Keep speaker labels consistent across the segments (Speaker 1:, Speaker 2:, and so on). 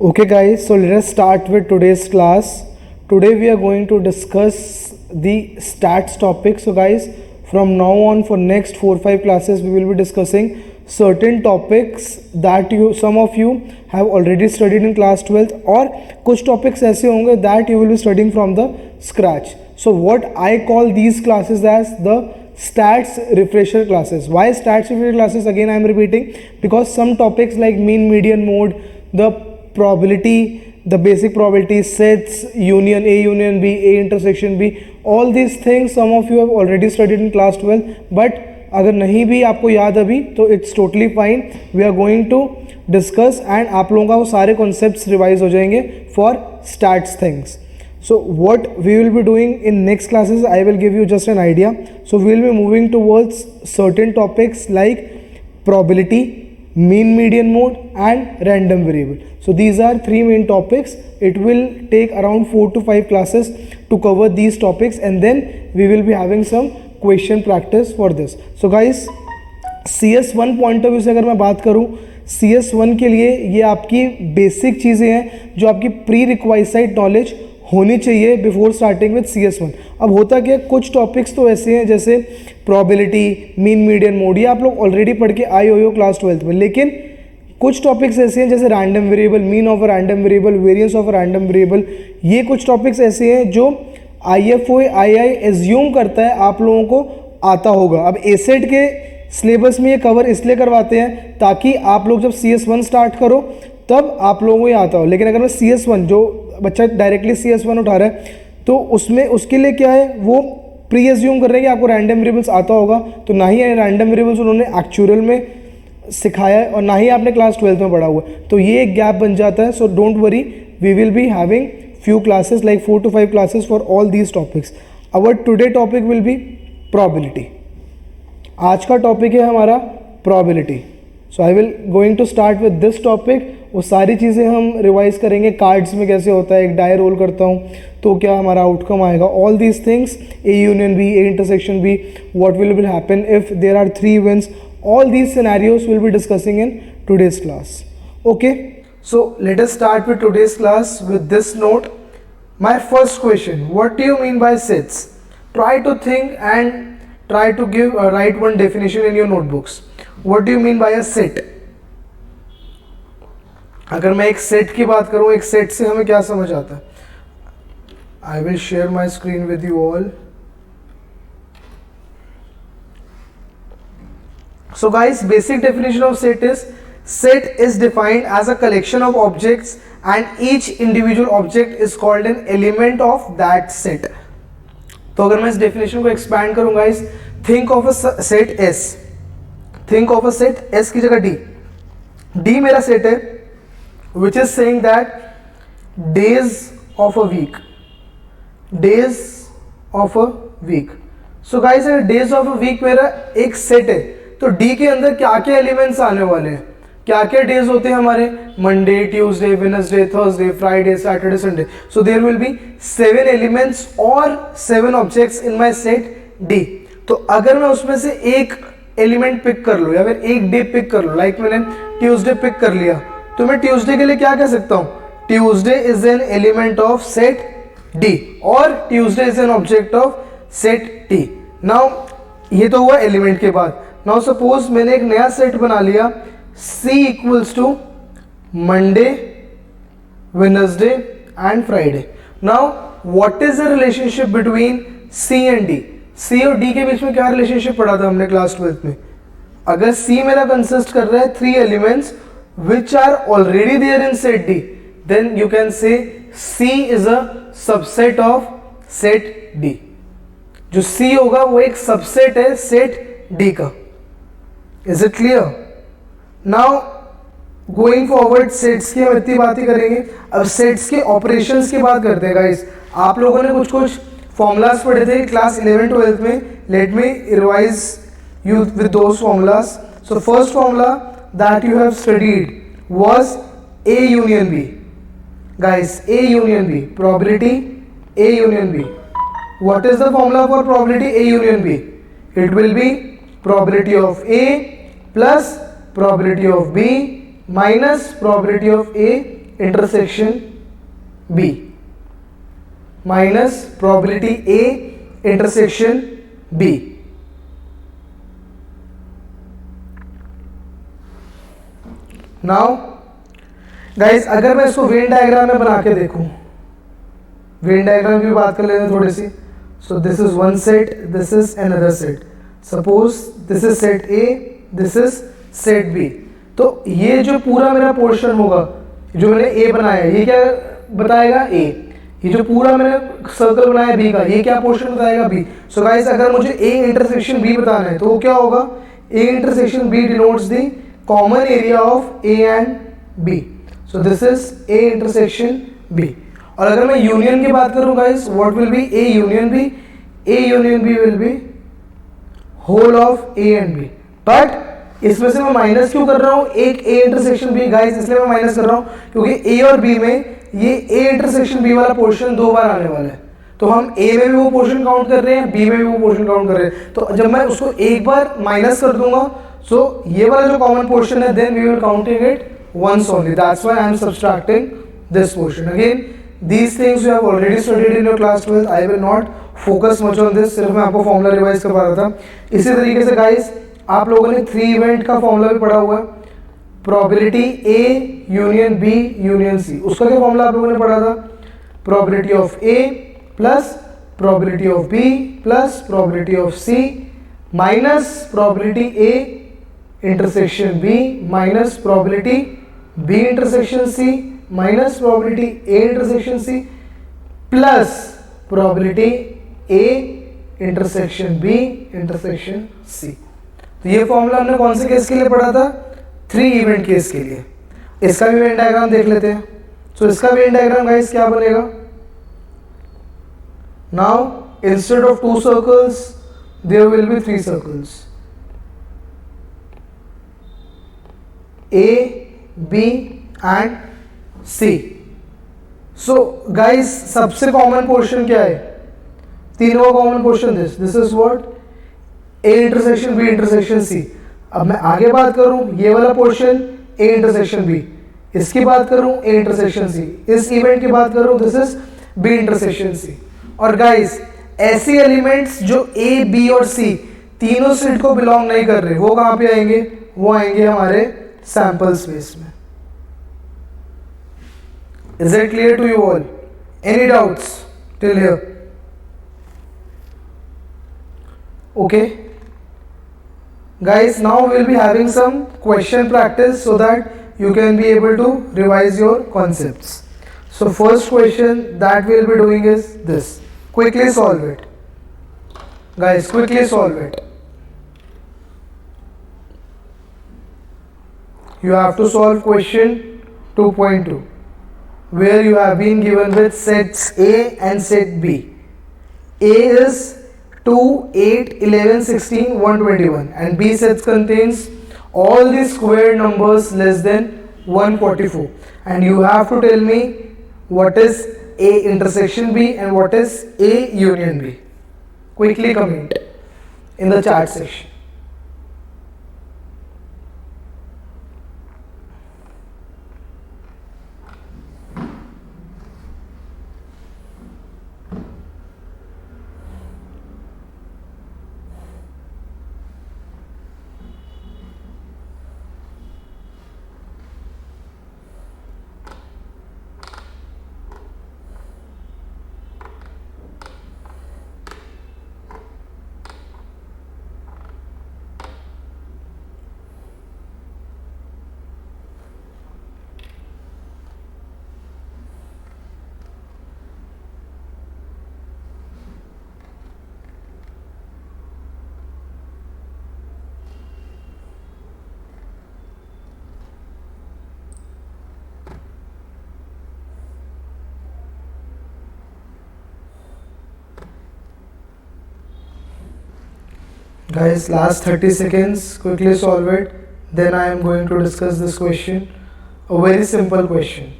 Speaker 1: Okay guys, so let us start with today's class. Today we are going to discuss the stats topic. So guys, from now on for next 4-5 classes we will be discussing certain topics that some of you have already studied in class 12th और कुछ topics ऐसे होंगे that you will be studying from the scratch. So what I call these classes as the stats refresher classes. Why stats refresher classes? Again I am repeating because some topics like mean, median, mode, the probability, the basic probability, sets, union, A union B, A intersection B, all these things some of you have already studied in class 12, but अगर नहीं भी आपको याद अभी तो it's totally fine. We are going to discuss and आप लोगों का वो सारे कॉन्सेप्ट्स रिवाइज हो जाएंगे for stats things. So what we will be doing in next classes, I will give you just an idea. So we will be moving towards certain topics like probability, mean, median, mode and random variable. So these are three main topics. It will take around 4 to 5 classes to cover these topics and then we will be having some question practice for this. So guys, CS1 point of view से अगर मैं बात करूं, CS1 के लिए ये आपकी basic चीज़ें हैं जो आपकी प्री रिक्वाइसाइड नॉलेज होनी चाहिए बिफोर स्टार्टिंग विद CS1. अब होता क्या, कुछ टॉपिक्स तो ऐसे हैं जैसे प्रोबेबिलिटी, मीन, मीडियन, मोड, ये आप लोग ऑलरेडी पढ़ के आए हो क्लास 12th में, लेकिन कुछ टॉपिक्स ऐसे हैं जैसे random variable, mean of a random variable, variance of a random variable, ये कुछ टॉपिक्स ऐसे हैं जो IFOI एज्यूम करता है आप लोगों को आता होगा. अब एसेट के सिलेबस में ये कवर इसलिए करवाते हैं ताकि आप लोग जब CS1 स्टार्ट करो तब आप लोगों को ये आता हो. लेकिन अगर मैं CS1, जो बच्चा डायरेक्टली CS1 उठा रहा है तो उसमें उसके लिए क्या है, वो प्री एज्यूम कर रहे हैं कि आपको रैंडम वेरिएबल्स आता होगा, तो ना ही रैंडम वेरिएबल्स उन्होंने एक्चुअल में सिखाया है और ना ही आपने क्लास 12th में पढ़ा हुआ है, तो ये एक गैप बन जाता है. So don't worry, we will be having few classes like 4 to 5 classes for all these topics. Our today topic will be probability. आज का टॉपिक है हमारा probability. So I will going to start with this topic. वो सारी चीज़ें हम revise करेंगे. Cards में कैसे होता है, एक डाई रोल करता हूँ तो क्या हमारा आउटकम आएगा, all these things, A union B, A intersection B, what will happen if there are 3 events, all these scenarios we'll be discussing in today's class. Okay. So let us start with today's class with this note. My first question, what do you mean by sets? Try to think and try to write one definition in your notebooks. What do you mean by a set? अगर मैं एक set की बात करूं, एक set से हमें क्या समझ आता है? I will share my screen with you all. So guys, basic definition of set is, set is defined as a collection of objects and each individual object is called an element of that set. तो अगर मैं इस definition को expand करूँ guys, think of a set S. Think of a set S की जगह D. D मेरा set है which is saying that days of a week. Days of a week. So guys, अगर days of a week मेरा एक set है तो D के अंदर क्या क्या एलिमेंट्स आने वाले हैं, क्या क्या डेज होते हैं हमारे, Monday, Tuesday, Wednesday, Thursday, Friday, Saturday, Sunday. So there will be 7 elements और 7 objects in my set D. तो अगर मैं उसमें से एक एलिमेंट पिक कर लूँ या फिर एक डे पिक कर लूँ, लाइक मैंने ट्यूसडे पिक कर लिया, तो मैं ट्यूसडे के लिए क्या कह सकता हूँ, Tuesday is an element of set D और Tuesday is an object of set D. Now ये तो हुआ एलिमेंट के बाद. नाउ सपोज मैंने एक नया सेट बना लिया, C equals to Monday, Wednesday and Friday. Now what is the relationship between C and D? C और D के बीच में क्या रिलेशनशिप पढ़ा था हमने क्लास 12th में? अगर C मेरा कंसिस्ट कर रहा है 3 elements which are already there in set D, then you can say C is a subset of set D. जो C होगा वो एक सबसेट है सेट D का. Is it clear? Now going forward sets की हम इतनी बात ही करेंगे. अब सेट्स के ऑपरेशंस की बात करते हैं गाइस. आप लोगों ने कुछ फॉर्मूलाज पढ़े थे क्लास 11-12 में. Let me revise you with those formulas. So first formula that you have studied was A union B. Guys, A union B, probability A union B. What is the formula for probability A union B? It will be probability of A plus probability of B minus probability of A intersection B minus probability A intersection B. Now guys अगर मैं इसको Venn diagram में बना के देखूं, Venn diagram की बात कर लेते हैं थोड़ी सी। So this is one set, this is another set. Suppose this is set A, this is set B. तो ये जो पूरा मेरा पोर्शन होगा, जो मैंने ए बनाया, ये क्या बताएगा? ए। ये जो पूरा मैंने सर्कल बनाया बी का, ये क्या पोर्शन बताएगा? बी। सो गाइस अगर मुझे ए इंटरसेक्शन बी बताना है तो वो क्या होगा? A intersection B denotes the common area of A and B. So this is A intersection B. और अगर मैं यूनियन की बात करूं guys, what will be A union B? A union B will be whole of A and B. But इसमें से मैं minus क्यों कर रहा हूं? एक ए इंटरसेक्शन बी गाइस, इसलिए मैं माइनस कर रहा हूं क्योंकि ए और बी में ये ए इंटरसेक्शन बी वाला पोर्शन दो बार आने वाला है। तो हम ए में भी वो पोर्शन काउंट कर रहे हैं, बी में भी वो पोर्शन काउंट कर रहे हैं। तो जब मैं उसको एक बार माइनस कर दूंगा, सो ये वाला जो कॉमन पोर्शन है, then we will counting it once only. That's why I am subtracting this portion. Again, these things you have already studied in your class 12. I will not focus much on this. सिर्फ मैं आपको formula revise करवा रहा था। इसी तरीके से guys आप लोगों ने 3 इवेंट का फॉर्मूला भी पढ़ा हुआ है। Probability A union B union C, उसका क्या फॉर्मूला आप लोगों ने पढ़ा था? Probability of A plus probability of B plus probability of C minus probability A intersection B minus probability B intersection C minus probability A intersection C plus probability A intersection B intersection C. तो ये formula हमने कौन से case के लिए पढ़ा था? 3 event case के लिए। इसका भी वेन डायग्राम देख लेते हैं। सो इसका वेन डायग्राम गाइस क्या बनेगा? Now instead of 2 circles there will be 3 circles, A, B and C. So guys सबसे कॉमन पोर्शन क्या है? तीनों का common portion this is what? A intersection B intersection C। अब मैं आगे बात करूं, ये वाला पोर्शन A इंटरसेक्शन B, इसकी बात करूं A इंटरसेक्शन C, इस इवेंट की बात करूं this is B intersection C। और गाइस ऐसे एलिमेंट्स जो A, B और C तीनों सेट को बिलोंग नहीं कर रहे, वो कहां पे आएंगे? वो आएंगे हमारे सैंपल स्पेस में। Is it clear to you all? Any doubts till here? Okay guys, now we will be having some question practice so that you can be able to revise your concepts. So first question that we will be doing is this. Quickly solve it guys, quickly solve it. You have to solve question 2.2 where you have been given with sets A and set B. A is 2, 8, 11, 16, 121 and B sets contains all the square numbers less than 144 and you have to tell me what is A intersection B and what is A union B. Quickly comment in the chat section. Guys, last 30 seconds, quickly solve it. Then I am going to discuss this question. A very simple question.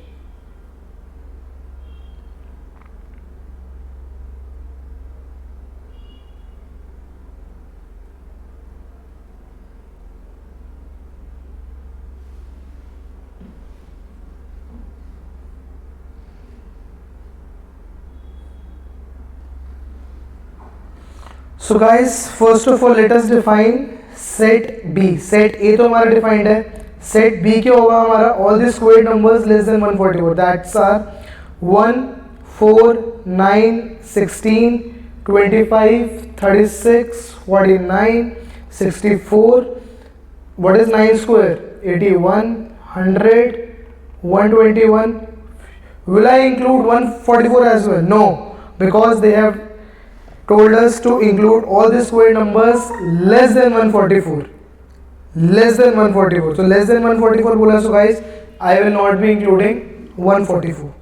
Speaker 1: So guys first of all let us define set B. Set A तो हमारा defined है, set B क्या होगा हमारा, all the square numbers less than 144, that's are 1 4 9 16 25 36 49 64. What is 9 square? 81 100 121. Will I include 144 as well? No, because they have told us to include all the square numbers less than 144. Less than 144. So less than 144 bola, so guys I will not be including 144.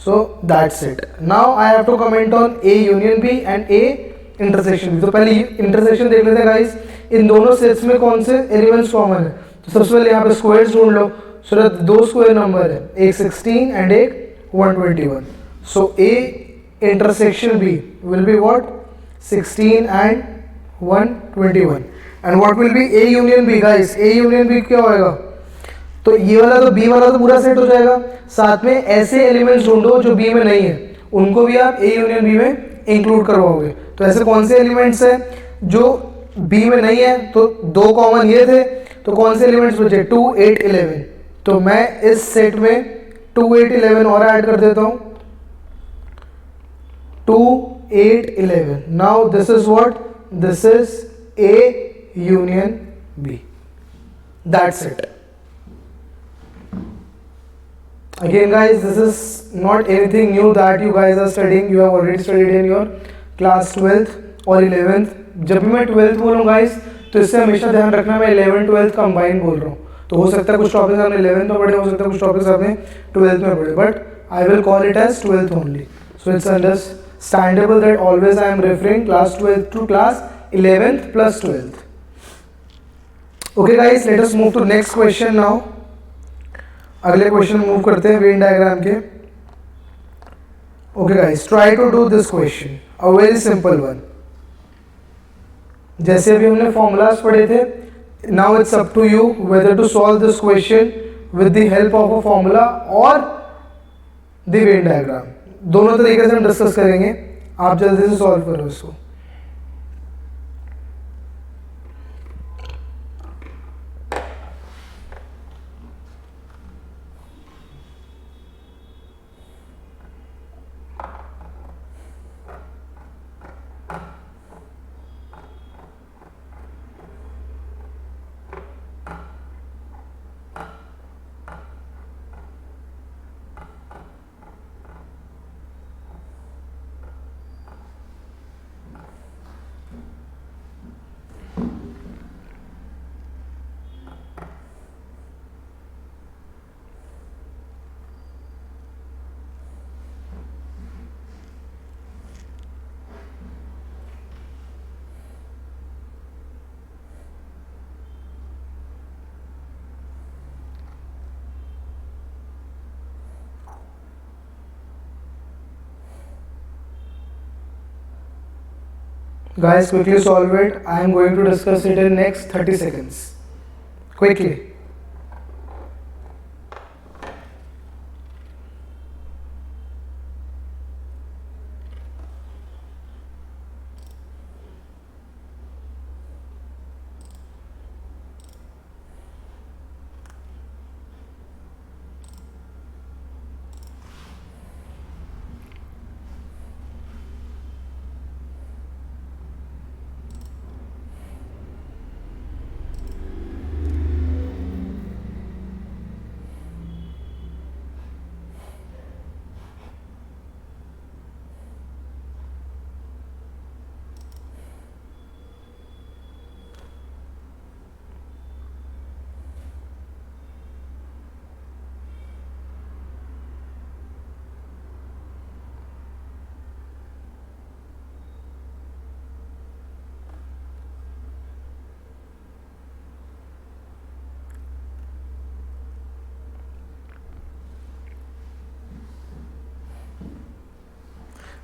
Speaker 1: So that's it. Now I have to comment on A union B and A intersection B. तो पहले intersection देख लेते हैं guys. इन दोनों sets में कौन से elements common है. तो सबसे पहले यहाँ पे स्क्वायर्स ढूंढ लो. सो दो स्क्वायर नंबर है, एक 16 एंड एक 121. सो A intersection B will be what? 16 and 121. And what will be A union B guys? A union B क्या होएगा? तो ये वाला तो B वाला तो पूरा सेट हो जाएगा. साथ में ऐसे एलिमेंट्स ढूंढो जो B में नहीं है, उनको भी आप A यूनियन B में इंक्लूड करवाओगे. तो ऐसे कौन से एलिमेंट्स हैं जो B में नहीं है? तो दो कॉमन ये थे, तो कौन से एलिमेंट्स बचे? 2 8 11. तो मैं इस सेट में 2 8 11 और ऐड कर देता हूँ. 2 8 11. Now this is what? This is A union B. That's it. Again guys, this is not anything new that you guys are studying. You have already studied in your class 12th और 11th. जब भी मैं 12th बोलूँ guys, तो इससे हमेशा ध्यान रखना मैं 11 12th कंबाइन बोल रहा हूँ. तो हो सकता है कुछ टॉपिक्स आपने 11th में पढ़े, हो सकता है कुछ टॉपिक्स आपने 12th में पढ़े, but I will call it as 12th only. So it's understandable that always I am referring class 12th to class 11th plus 12th. Okay guys, let us move to next question now. अगले question move करते हैं Venn diagram के. Okay guys, try to do this question, a very simple one. जैसे अभी हमने formulas पढ़े थे, now it's up to you whether to solve this question with the help of a formula और the Venn diagram. दोनों तरीके से हम डिस्कस करेंगे. आप जल्दी से सॉल्व करो इसको. Guys, quickly solve it. I am going to discuss it in next 30 seconds. Quickly.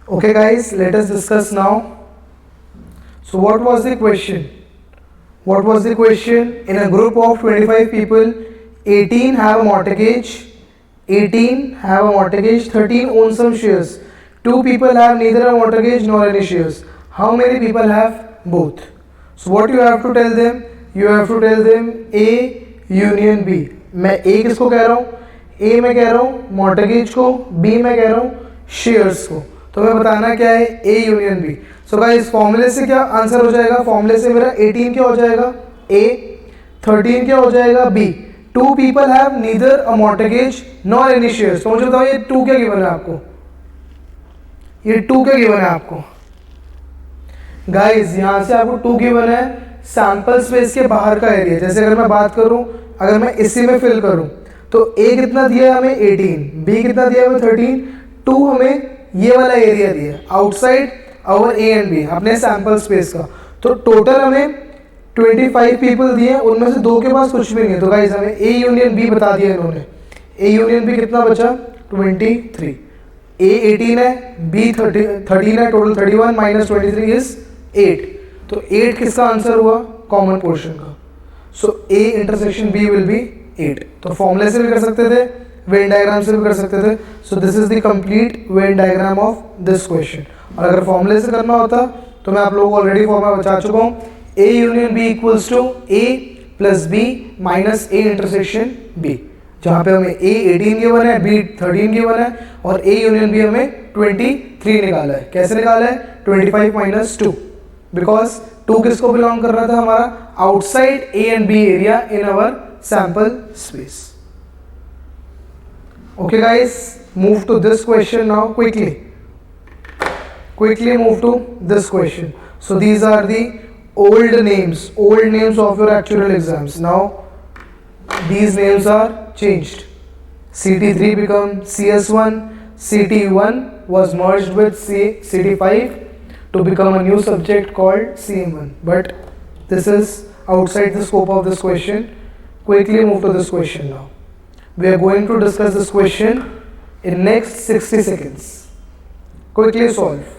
Speaker 1: Okay guys, let us discuss now. So what was the question? What was the question? In a group of 25 people, 18 have a mortgage, 13 own some shares. 2 people have neither a mortgage nor any shares. how many people have both? So what you have to tell them? You have to tell them A union B. मैं A किसको कह रहा हूँ? A मैं कह रहा हूँ mortgage को, B मैं कह रहा हूँ शेयर्स को. तो मैं बताना क्या है? A union B. So guys फॉर्मूले से क्या आंसर हो जाएगा? फॉर्मूले से मेरा 18 क्या हो जाएगा? A. 13 क्या हो जाएगा? B. Two people have neither a mortgage nor any shares. तो मुझे बताओ ये 2 क्या गिवन है आपको? ये 2 क्या गिवन है आपको? गाइस यहाँ से आपको 2 गिवन है. सैंपल स्पेस के बाहर का एरिया. जैसे अगर मैं बात करूं, अगर मैं इसी में फिल करूं तो A कितना दिया है हमें? 18. B कितना दिया है हमें? 13. 2 हमें ये वाला एरिया दिया है outside our A and B अपने सैंपल स्पेस का. तो टोटल हमें 25 पीपल दिए, उनमें से 2 के पास कुछ भी नहीं है. तो गाइस हमें A यूनियन B बता दिया इन्होंने. A यूनियन B कितना बचा? 23. A 18 है, B 13 है, टोटल 31 माइनस 23 इज 8. तो 8 किसका आंसर हुआ? कॉमन पोर्शन का. सो A intersection B will be 8. तो फॉर्मूले से भी कर सकते थे, वेन डायग्राम से भी कर सकते थे. सो this is the complete Venn diagram of this question. और अगर फॉर्मूले से करना होता तो मैं आप लोगों को ऑलरेडी फॉर्मूला बता चुका हूँ. A union B equals to A plus B minus A intersection B. जहाँ पे हमें A 18 गिवन है, B 13 गिवन है और A यूनियन B हमें 23 निकाला है. कैसे निकाला है? 25 माइनस 2. बिकॉज 2 किसको बिलोंग कर रहा था? हमारा outside A and B area in our sample space. Okay guys, move to this question now quickly. Quickly move to this question. So these are the old names of your actual exams. Now these names are changed. CT3 become CS1, CT1 was merged with CT5 to become a new subject called CM1. But this is outside the scope of this question. Quickly move to this question now. We are going to discuss this question in next 60 seconds. Quickly solve.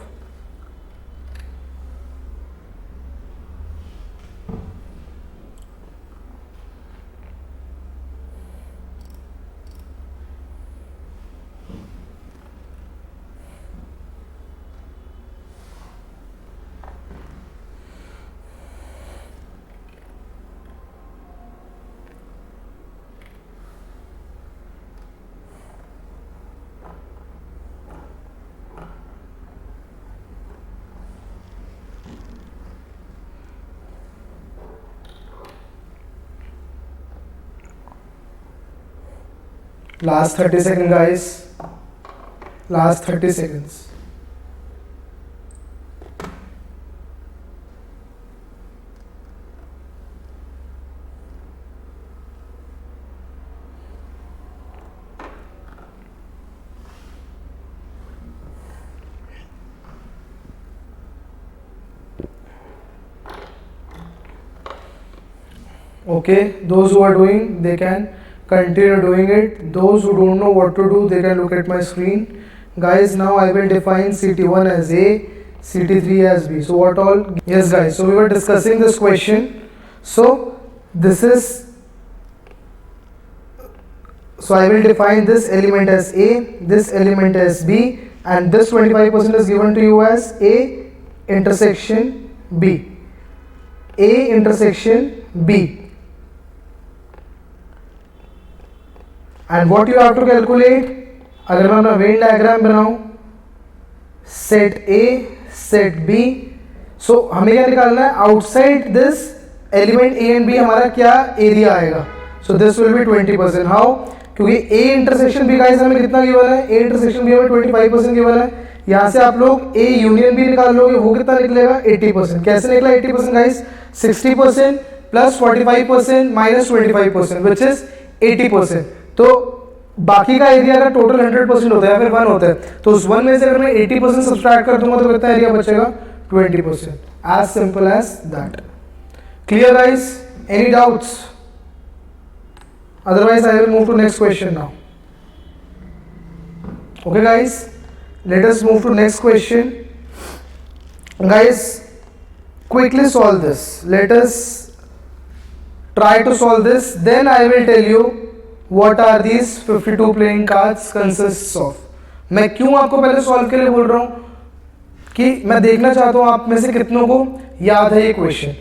Speaker 1: Last 30 seconds guys. Last 30 seconds. Okay, those who are doing, they can continue doing it. Those who don't know what to do, they can look at my screen. Guys, now I will define CT1 as A, CT3 as B. So what all? Yes guys, so we were discussing this question. So this is, so I will define this element as A, this element as B, and this 25% is given to you as A intersection B. A intersection B. And what you have to calculate? अगर मैं अपना Venn diagram बनाऊं, set A, set B, सो हमें क्या निकालना है? Outside this element A and B हमारा क्या एरिया आएगा? So this will be 20%. How? क्योंकि A इंटरसेक्शन B गाइस हमें कितना गिवन है? A इंटरसेक्शन B हमें 25% गिवन है. यहाँ से आप लोग A यूनियन B निकाल लोगे, वो कितना निकलेगा? 80%. कैसे निकला 80% guys? 60% plus 45% minus 25% which is 80%. तो बाकी का एरिया का टोटल 100% होता है या फिर 1 होता है, तो उस 1 में से अगर मैं 80% सब्सट्रैक्ट कर दूंगा तो कितना एरिया बचेगा? 20%. As simple as that. Clear guys? Any doubts? Otherwise I will move to next question now. Okay guys, let us move to next question. Guys, quickly solve this. Let us try to solve this, then I will tell you what are these 52 playing cards consists of. मैं क्यों आपको पहले solve के लिए बोल रहा हूँ? कि मैं देखना चाहता हूं आप में से कितनों को याद है ये क्वेश्चन,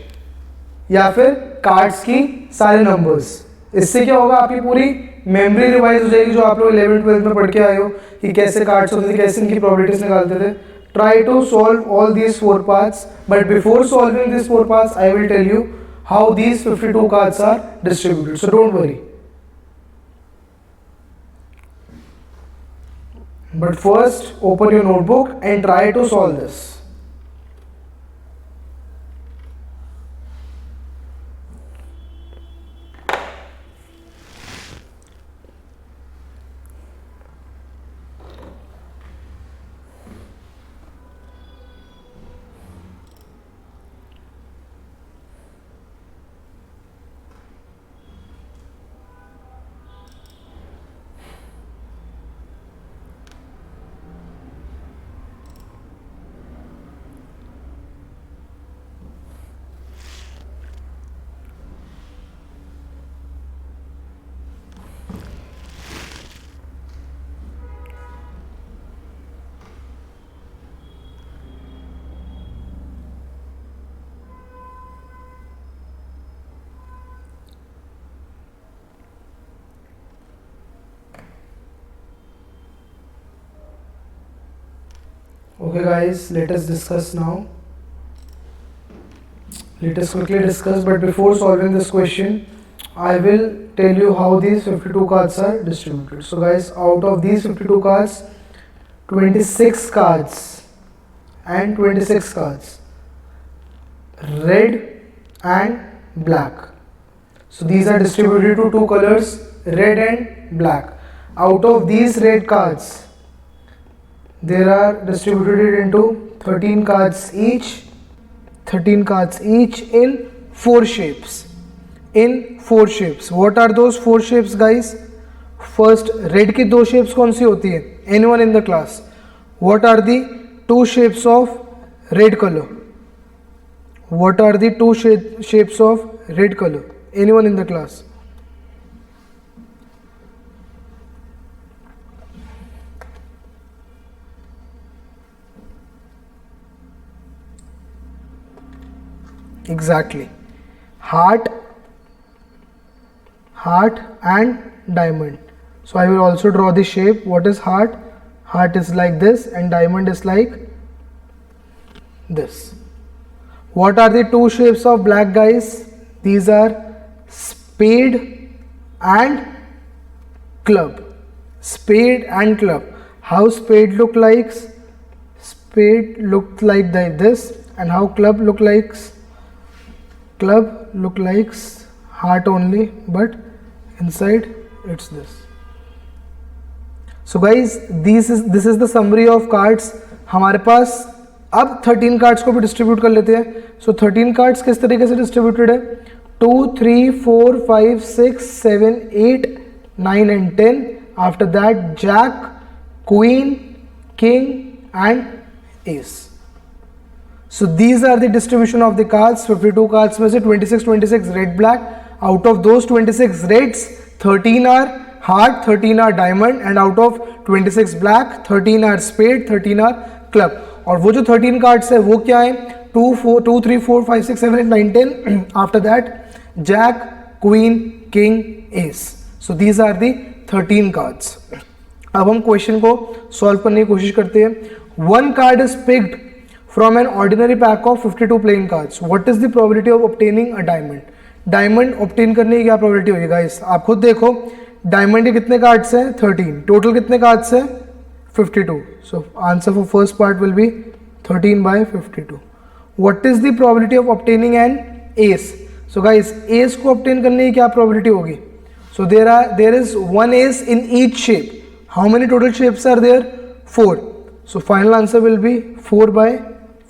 Speaker 1: या फिर कार्ड्स की सारे नंबर्स। इससे क्या होगा, आपकी पूरी मेमोरी रिवाइज हो जाएगी, जो आप लोग 11th 12th में पढ़ के आए हो कि कैसे कार्ड्स होते थे, कैसे इनकी प्रोबेबिलिटीज निकालते थे। Try to solve all these 4 parts, but before solving this 4 parts I will tell you how these 52 cards are distributed, so don't worry. But first, open your notebook and try to solve this. Okay guys, let us discuss now. Let us quickly discuss, but before solving this question, I will tell you how these 52 cards are distributed. So guys, out of these 52 cards, 26 cards and 26 cards, red and black. So these are distributed to two colors, red and black. Out of these red cards, there are distributed into 13 cards each, 13 cards each in 4 shapes. In 4 shapes. What are those 4 shapes guys? First, red की 2 shapes कौन सी होती है? Anyone in the class? What are the 2 shapes of red color? What are the 2 shapes of red color? Anyone in the class? Exactly, heart and diamond. So I will also draw the shape. What is heart? Heart is like this and diamond is like this. What are the 2 shapes of black guys? These are spade and club. Spade and club. How spade look like? Spade look like this, and how club look like? Club look like heart only, but inside it's this. So guys, this is the summary of cards. हमारे पास अब 13 cards को भी distribute कर लेते हैं. सो 13 cards किस तरीके से डिस्ट्रीब्यूटेड है? 2, 3, 4, 5, 6, 7, 8, 9 and 10. After that, Jack, Queen, King and Ace. So these are the distribution of the cards. 52 cards में से 26 red black. Out of those 26 reds, 13 are heart, 13 are diamond, and out of 26 black, 13 are spade, 13 are club. और वो जो 13 cards है वो क्या है? 2, 3, 4, 5, 6, 7, 8, 9, 10. After that, Jack, Queen, King, Ace. So these are the 13 cards. अब हम क्वेश्चन को सॉल्व करने की कोशिश करते हैं. One card is picked from an ordinary pack of 52 playing cards. What is the probability of obtaining a diamond? Diamond obtain करने की क्या probability होगी guys? आप खुद देखो, diamond के कितने cards हैं? 13. Total कितने cards हैं? 52. So answer for first part will be 13 by 52. What is the probability of obtaining an ace? So guys, ace को obtain करने की क्या probability होगी? So there is one ace in each shape. How many total shapes are there? 4. So final answer will be 4 by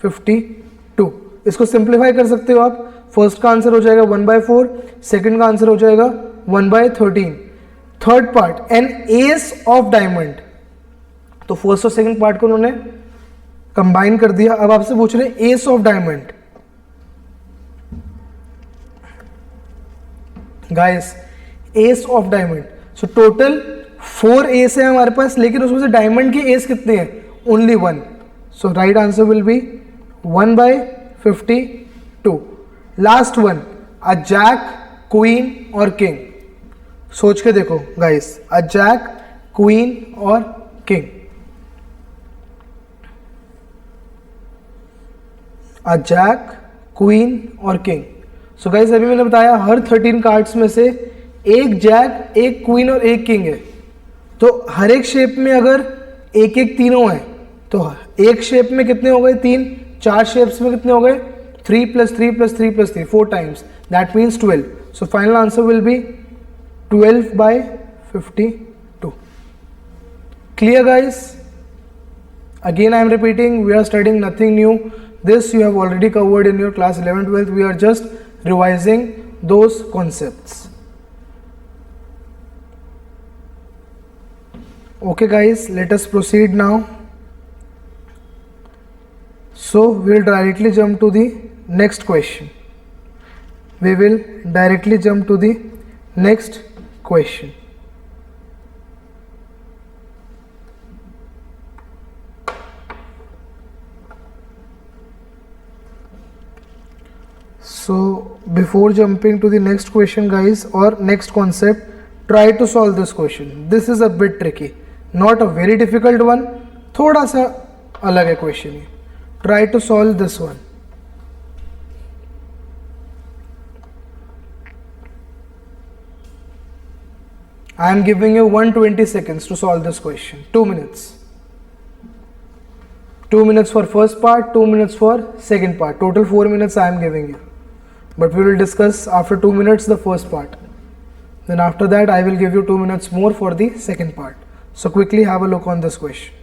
Speaker 1: 52. इसको simplify कर सकते हो आप. फर्स्ट का आंसर हो जाएगा 1/4, सेकंड का आंसर हो जाएगा 1/13. Third part, an ace of diamond. तो फर्स्ट और सेकंड पार्ट को उन्होंने कंबाइन कर दिया. अब आपसे पूछ रहे हैं S of diamond. Guys, S of diamond. So total 4 S है हमारे पास, लेकिन उसमें से डायमंड के एस कितने हैं? Only 1. So right answer will be 1/52. Last one, a jack, queen और king. सोच के देखो guys, a jack, queen और king. A jack, queen और king. So guys अभी मैंने बताया हर 13 कार्ड्स में से एक जैक, एक क्वीन और एक किंग है. तो हर एक शेप में अगर एक एक तीनों है तो एक शेप में कितने हो गए? 3. 4 शेप्स में कितने हो गए? 3 + 3 + 3 + 3, 4 times. That means 12. So final answer will be 12/52. Clear guys? Again I am repeating, we are studying nothing new. This you have already covered in your class 11, 12th. We are just revising those concepts. Okay guys, let us proceed now. So we will directly jump to the next question. We will directly jump to the next question. So before jumping to the next question guys, or next concept, try to solve this question. This is a bit tricky, not a very difficult one, थोड़ा सा अलग है question ये. Try to solve this one. I am giving you 120 seconds to solve this question. 2 minutes. 2 minutes for first part, 2 minutes for second part. Total 4 minutes I am giving you. But we will discuss after 2 minutes the first part. Then after that I will give you 2 minutes more for the second part. So quickly have a look on this question.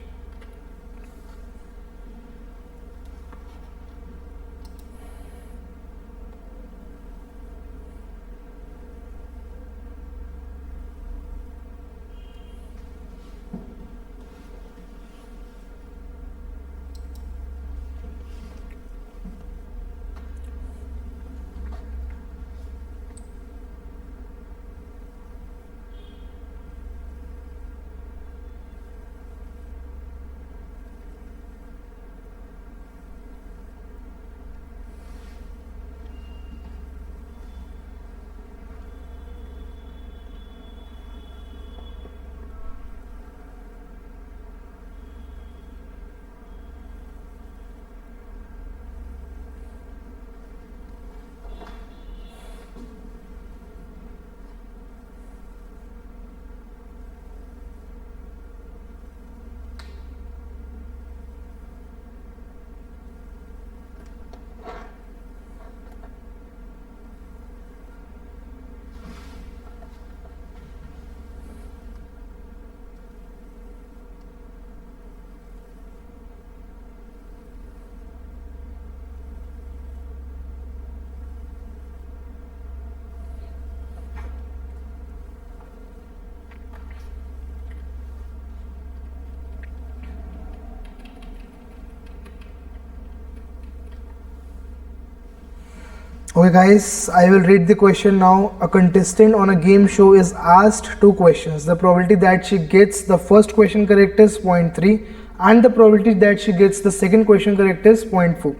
Speaker 1: Okay guys, I will read the question now. A contestant on a game show is asked 2 questions. The probability that she gets the first question correct is 0.3 and the probability that she gets the second question correct is 0.4.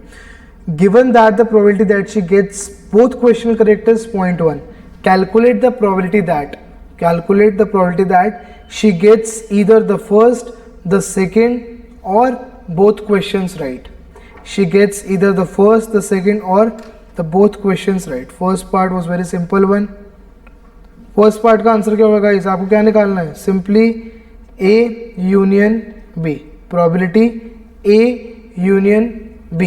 Speaker 1: Given that the probability that she gets both question correct is 0.1, calculate the probability that she gets either the first, the second or both questions right. She gets either the first, the second or the both questions right. First part was very simple one. First part का answer क्या होगा guys? आपको क्या निकालना है? Simply A union B. Probability A union B.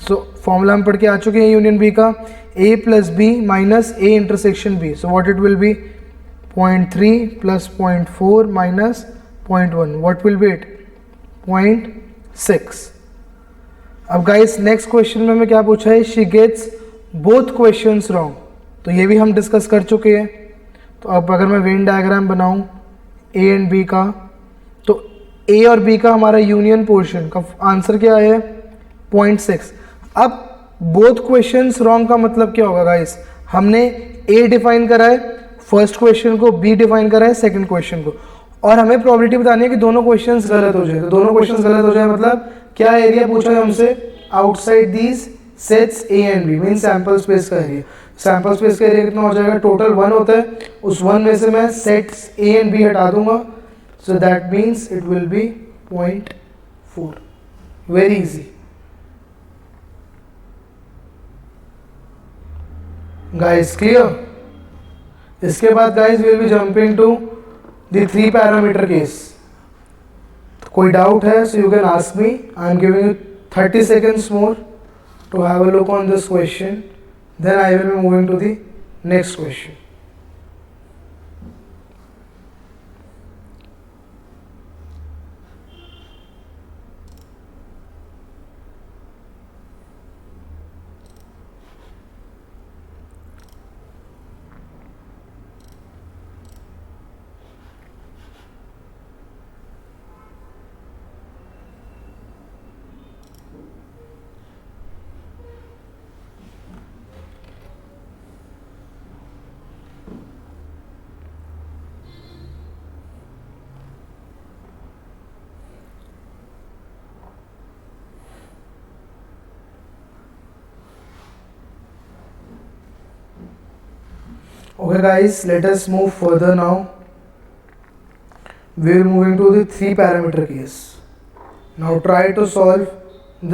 Speaker 1: So formula हम पढ़ के आ चुके हैं union B का. A plus B minus A intersection B. So what it will be? 0.3 plus 0.4 minus 0.1. What will be it? 0.6. अब गाइस नेक्स्ट क्वेश्चन में मैं क्या पूछा है? She gets both questions wrong. तो ये भी हम डिस्कस कर चुके हैं. तो अब अगर मैं वेन डायग्राम बनाऊं ए एंड बी का, तो ए और बी का हमारा यूनियन पोर्शन का आंसर क्या है? 0.6. अब बोथ क्वेश्चंस रॉन्ग का मतलब क्या होगा गाइस? हमने ए डिफाइन करा है फर्स्ट क्वेश्चन को, बी डिफाइन करा है सेकंड क्वेश्चन को, और हमें प्रोबेबिलिटी बतानी है कि दोनों क्वेश्चंस गलत हो जाए. तो दोनों क्वेश्चंस गलत हो जाए मतलब क्या एरिया पूछा है हमसे, outside these sets A and B, mean sample space का एरिया। सैम्पल स्पेस का एरिया कितना हो जाएगा, टोटल 1 होता है, उस 1 में से मैं सेट्स ए एंड बी हटा दूंगा, so that means it will be 0.4। Very easy guys, clear. इसके बाद guys will be jumping to the 3 parameter case. कोई डाउट है, so you can ask me. I am giving you 30 seconds more to have a look on this question. Then I will be moving to the next question. Okay guys, let us move further now. We will move into the 3 parameter case. Now try to solve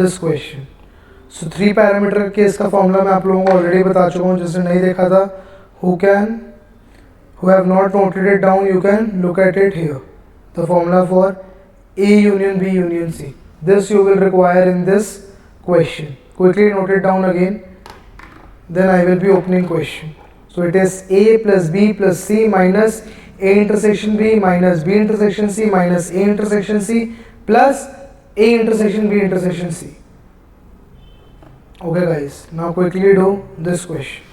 Speaker 1: this question. So 3 parameter case का formula मैं आप लोगों को already बता चुका हूँ, जिसने नहीं देखा था, who have not noted it down, you can look at it here. The formula for A union B union C. This you will require in this question. Quickly note it down again. Then I will be opening question. So it is A plus B plus C minus A intersection B minus B intersection C minus A intersection C plus A intersection B intersection C. Okay guys, now quickly do this question.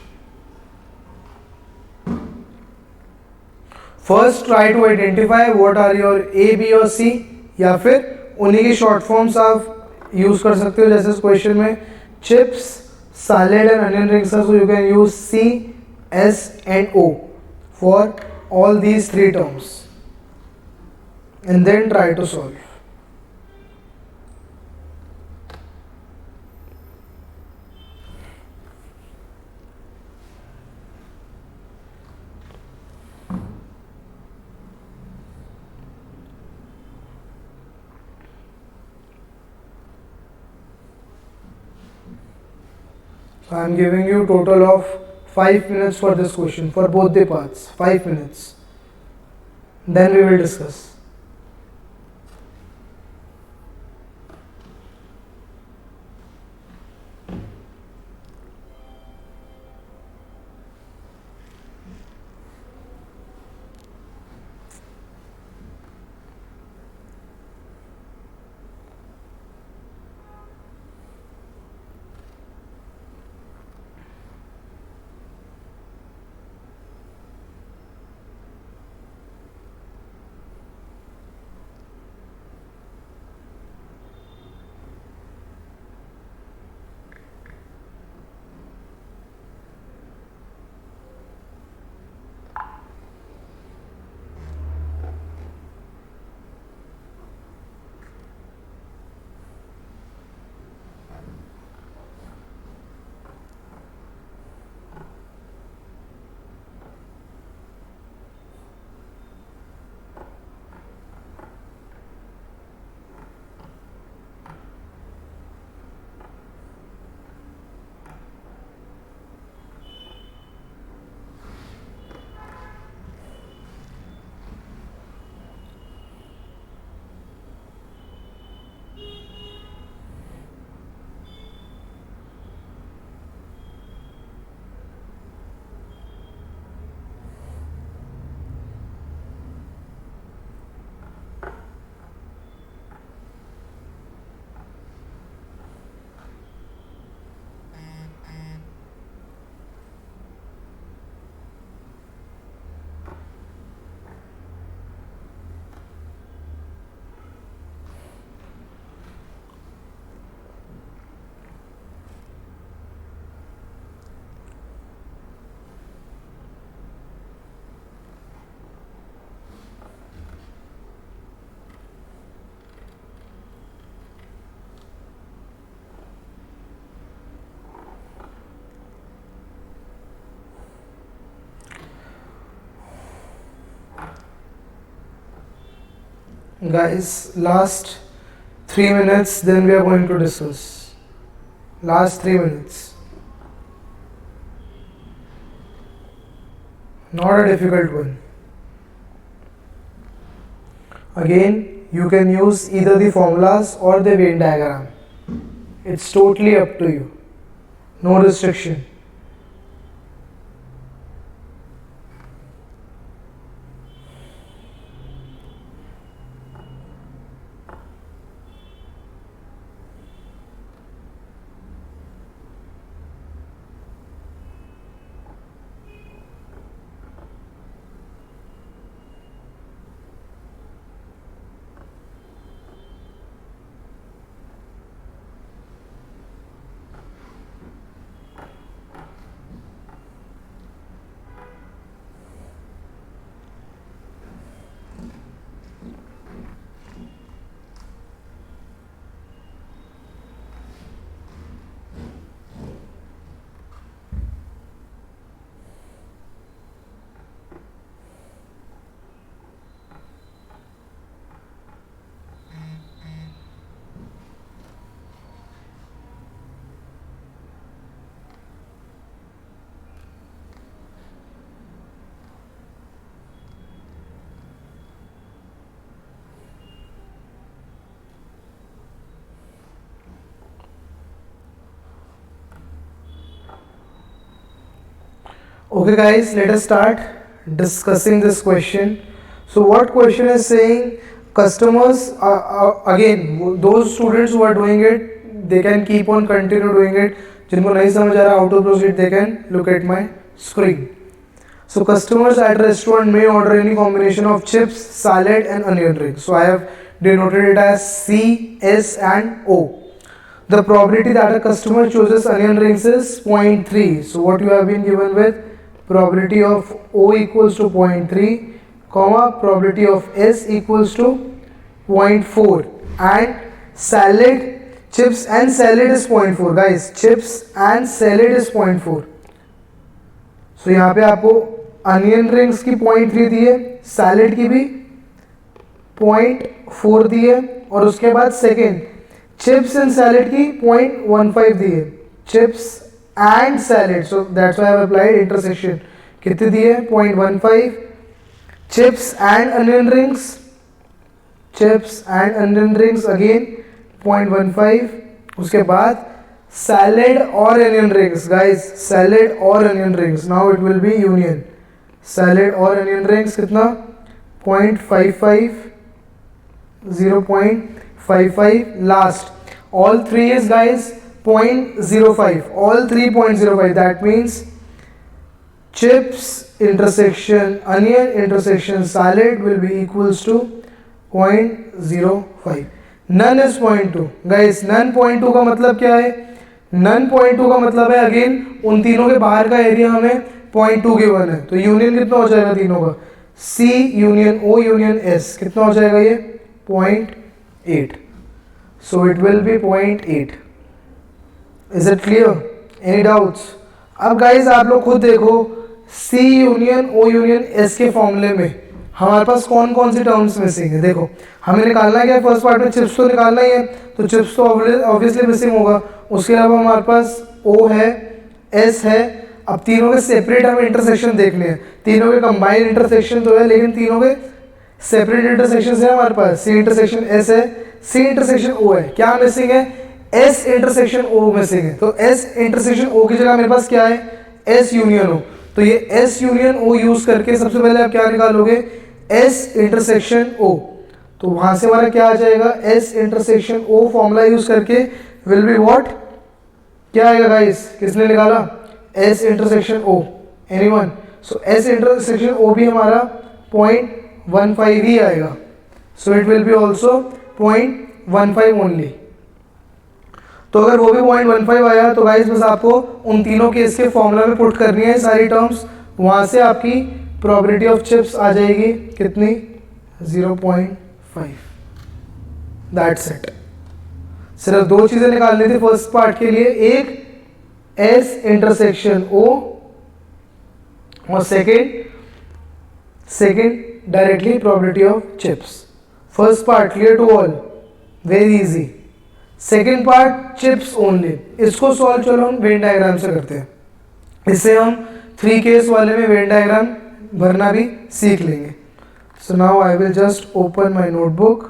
Speaker 1: First try to identify what are your A, B और C, या फिर उन्हीं की short forms आप use कर सकते हो, जैसे इस क्वेश्चन में chips, salad and onion rings, so you can use C, S and O for all these 3 terms and then try to solve. So I am giving you total of 5 minutes for this question, for both the parts, 5 minutes. Then we will discuss. Guys, last 3 minutes, then we are going to discuss. Last 3 minutes. Not a difficult one. Again, you can use either the formulas or the Venn diagram. It's totally up to you. No restriction. Okay guys, let us start discussing this question. So what question is saying, customers again, those students who are doing it, they can keep on continue doing it. जिनको नहीं समझ आ रहा how to proceed, they can look at my screen. So customers at a restaurant may order any combination of chips, salad and onion rings. So I have denoted it as C, S and O. The probability that a customer chooses onion rings is 0.3. So what you have been given with, probability of O equals to 0.3, comma, probability of S equals to 0.4, and salad, chips and salad is 0.4. guys, chips and salad is 0.4. So यहाँ पे आपको onion rings की 0.3 दी है, salad की भी 0.4 दी है, और उसके बाद सेकेंड चिप्स एंड सैलेड की 0.15 दी है. Chips and salad, so that's why I have applied intersection. कितनी दी है? 0.15. Chips and onion rings, chips and onion rings again 0.15. उसके बाद सैलेड और अनियन रिंग्स. गाइस, सैलेड और onion rings, now it will B union. Salad और onion rings कितना? 0.55, 0.55. Last all three is guys 0.05, all 3.05. that means chips intersection onion intersection salad will be equals to 0.05. none is 0.2. guys, none 0.2 का मतलब क्या है? none 0.2 का मतलब है again उन तीनों के बाहर का एरिया हमें 0.2 गिवन है, तो यूनियन कितना हो जाएगा तीनों का? C union O union S कितना हो जाएगा? ये 0.8. so it will be 0.8. is it clear? any doubts? अब गाइज आप लोग खुद देखो, C union O union S के फॉर्मूले में हमारे पास कौन कौन सी टर्म्स मिसिंग है. देखो, हमें निकालना क्या है? फर्स्ट पार्ट में चिप्स तो निकालना ही है, तो चिप्स तो ऑब्वियसली मिसिंग होगा. उसके अलावा हमारे पास O है, S है. अब तीनों के सेपरेट हमें इंटरसेक्शन देखने हैं. तीनों के कंबाइंड इंटरसेक्शन तो है, लेकिन तीनों के सेपरेट इंटरसेक्शन है हमारे पास. C इंटरसेक्शन S है, C इंटरसेक्शन O है. क्या मिसिंग है? S इंटरसेक्शन O मिसिंग है. तो S इंटरसेक्शन O की जगह मेरे पास क्या है? S union O. तो ये S यूनियन O यूज करके सबसे पहले आप क्या निकालोगे? S intersection O. तो वहां से हमारा क्या आ जाएगा? S intersection O formula use करके विल बी व्हाट? क्या आएगा गाइस? किसने निकाला? S intersection O. एनीवन? सो S इंटरसेक्शन O भी हमारा 0.15 ही आएगा. So it will B also 0.15 only. तो अगर वो भी 0.15 आया तो गाइस बस आपको उन तीनों केस के फॉर्मूला में पुट करनी है सारी टर्म्स. वहां से आपकी प्रोबेबिलिटी ऑफ चिप्स आ जाएगी कितनी? 0.5. That's it. सिर्फ दो चीजें निकालनी थी फर्स्ट पार्ट के लिए, एक S इंटरसेक्शन O और second directly probability of chips. First part clear to all, very easy. Second part chips only, इसको सॉल्व चलो हम वेन डायग्राम से करते हैं, इससे हम 3 केस वाले में वेन डायग्राम भरना भी सीख लेंगे। So now I will just open my notebook,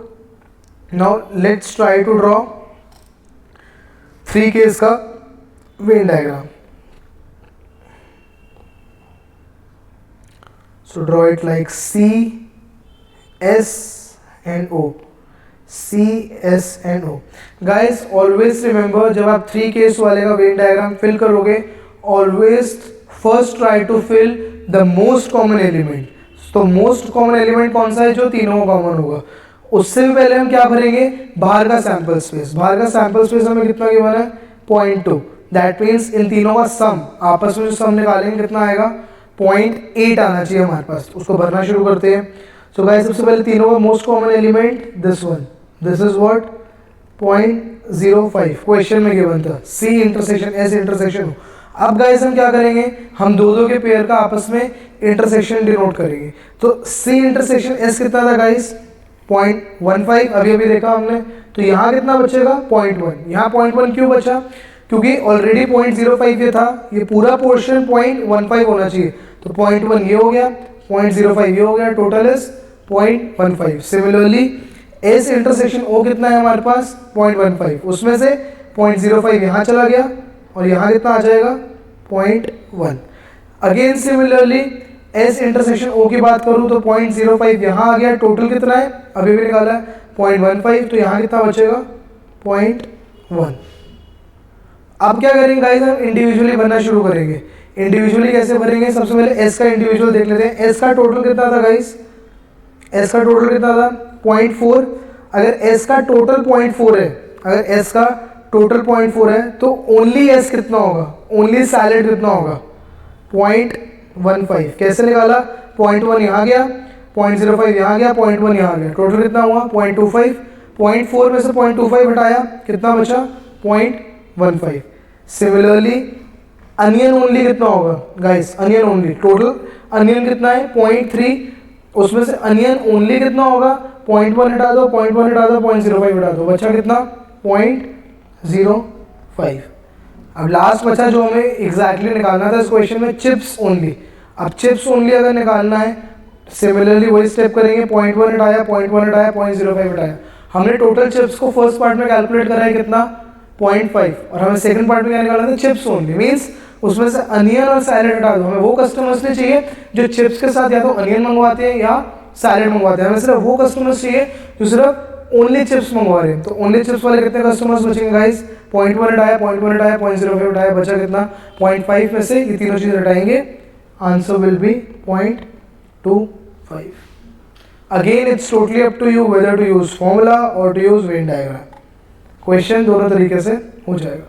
Speaker 1: now let's try to draw 3 case का Venn diagram. So draw it like C, S and O. C, S and O. Guys, always remember जब आप 3 case वाले का Venn diagram fill करोगे, always first try to fill the most common element. तो most common element कौन सा है, जो तीनों कॉमन होगा। उससे भी पहले हम क्या भरेंगे, बाहर का सैंपल स्पेस। बाहर का सैंपल स्पेस हमें कितना गिवन है, 0.2। दैट मीन्स इन तीनों का सम, आपस में जो सम निकालेंगे कितना आएगा, 0.8 आना चाहिए हमारे पास। उसको भरना शुरू करते हैं। सो गाइस सबसे पहले तीनों का most common element this one, this is what 0.05 question में गिवन था, सी इंटरसेक्शन एस इंटरसेक्शन। अब गाइस हम क्या करेंगे, हम दो के पेयर का आपस में इंटरसेक्शन डिनोट करेंगे। तो सी इंटरसेक्शन एस कितना था गाइस, 0.15 अभी अभी देखा हमने। तो यहाँ कितना बचेगा, 0.1। यहाँ 0.1 क्यों बचा, क्योंकि ऑलरेडी 0.05 ये था, ये पूरा पोर्शन 0.15 होना चाहिए। तो 0.1 ये हो गया, 0.05 ये हो गया, total is 0.15। Similarly S intersection O कितना है हमारे पास, 0.15, उसमें से 0.05 यहाँ चला गया और यहाँ कितना आ जाएगा, 0.1। अगेन सिमिलरली एस इंटरसेक्शन ओ की बात करूँ तो 0.05 यहाँ आ गया, टोटल कितना है अभी भी निकाला है 0.15, तो यहाँ कितना बचेगा 0.1। अब क्या करेंगे गाइस, हम इंडिविजुअली भरना शुरू करेंगे। इंडिविजुअली कैसे भरेंगे, सबसे पहले एस का इंडिविजुअल देख लेते हैं। एस का टोटल कितना था गाइस, एस का टोटल कितना था 0.4। अगर एस का टोटल 0.4 है, अगर एस का टोटल 0.4 है तो ओनली एस कितना होगा, ओनली सैलेड कितना होगा 0.15। कैसे निकाला, 0.1 यहाँ गया, 0.05 यहाँ गया, 0.1 यहाँ गया, टोटल कितना हुआ 0.25। 0.4 में से 0.25 हटाया, कितना बचा 0.15। सिमिलरली अनियन ओनली कितना होगा guys, onion only total onion कितना है 0.3, उसमें से अनियन ओनली कितना होगा 0.1 हटा दो, 0.1 हटा दो, 0.05 हटा दो, बचा कितना 0.05। अब लास्ट बचा जो हमें एग्जैक्टली निकालना था इस क्वेश्चन में, चिप्स ओनली। अब चिप्स ओनली अगर निकालना है, सिमिलरली वही स्टेप करेंगे, 0.1 हटाया, 0.1 हटाया, 0.05 हटाया। हमने टोटल चिप्स को फर्स्ट पार्ट में कैलकुलेट करा है कितना 0.5, और हमें सेकंड पार्ट में क्या निकालना था, चिप्स ओनली। मीन्स उसमें से अनियन और सैलेड हटा दो। हमें वो कस्टमर्स नहीं चाहिए जो चिप्स के साथ या तो अनियन मंगवाते हैं या सैलेड मंगवाते हैं, हमें सिर्फ वो कस्टमर्स चाहिए जो सिर्फ ओनली चिप्स मंगवा रहे हैं। तो ओनली चिप्स वाले कितने कस्टमर्स बचेंगे गाइस, 0.1 हटाया, 0.1 हटाया, 0.05 हटाया, बचा कितना 0.5 में से ये तीनों चीजें हटाएंगे, answer will be 0.25। Again it's totally up to you whether to use formula और to use Venn diagram. Question दोनों तरीके से हो जाएगा।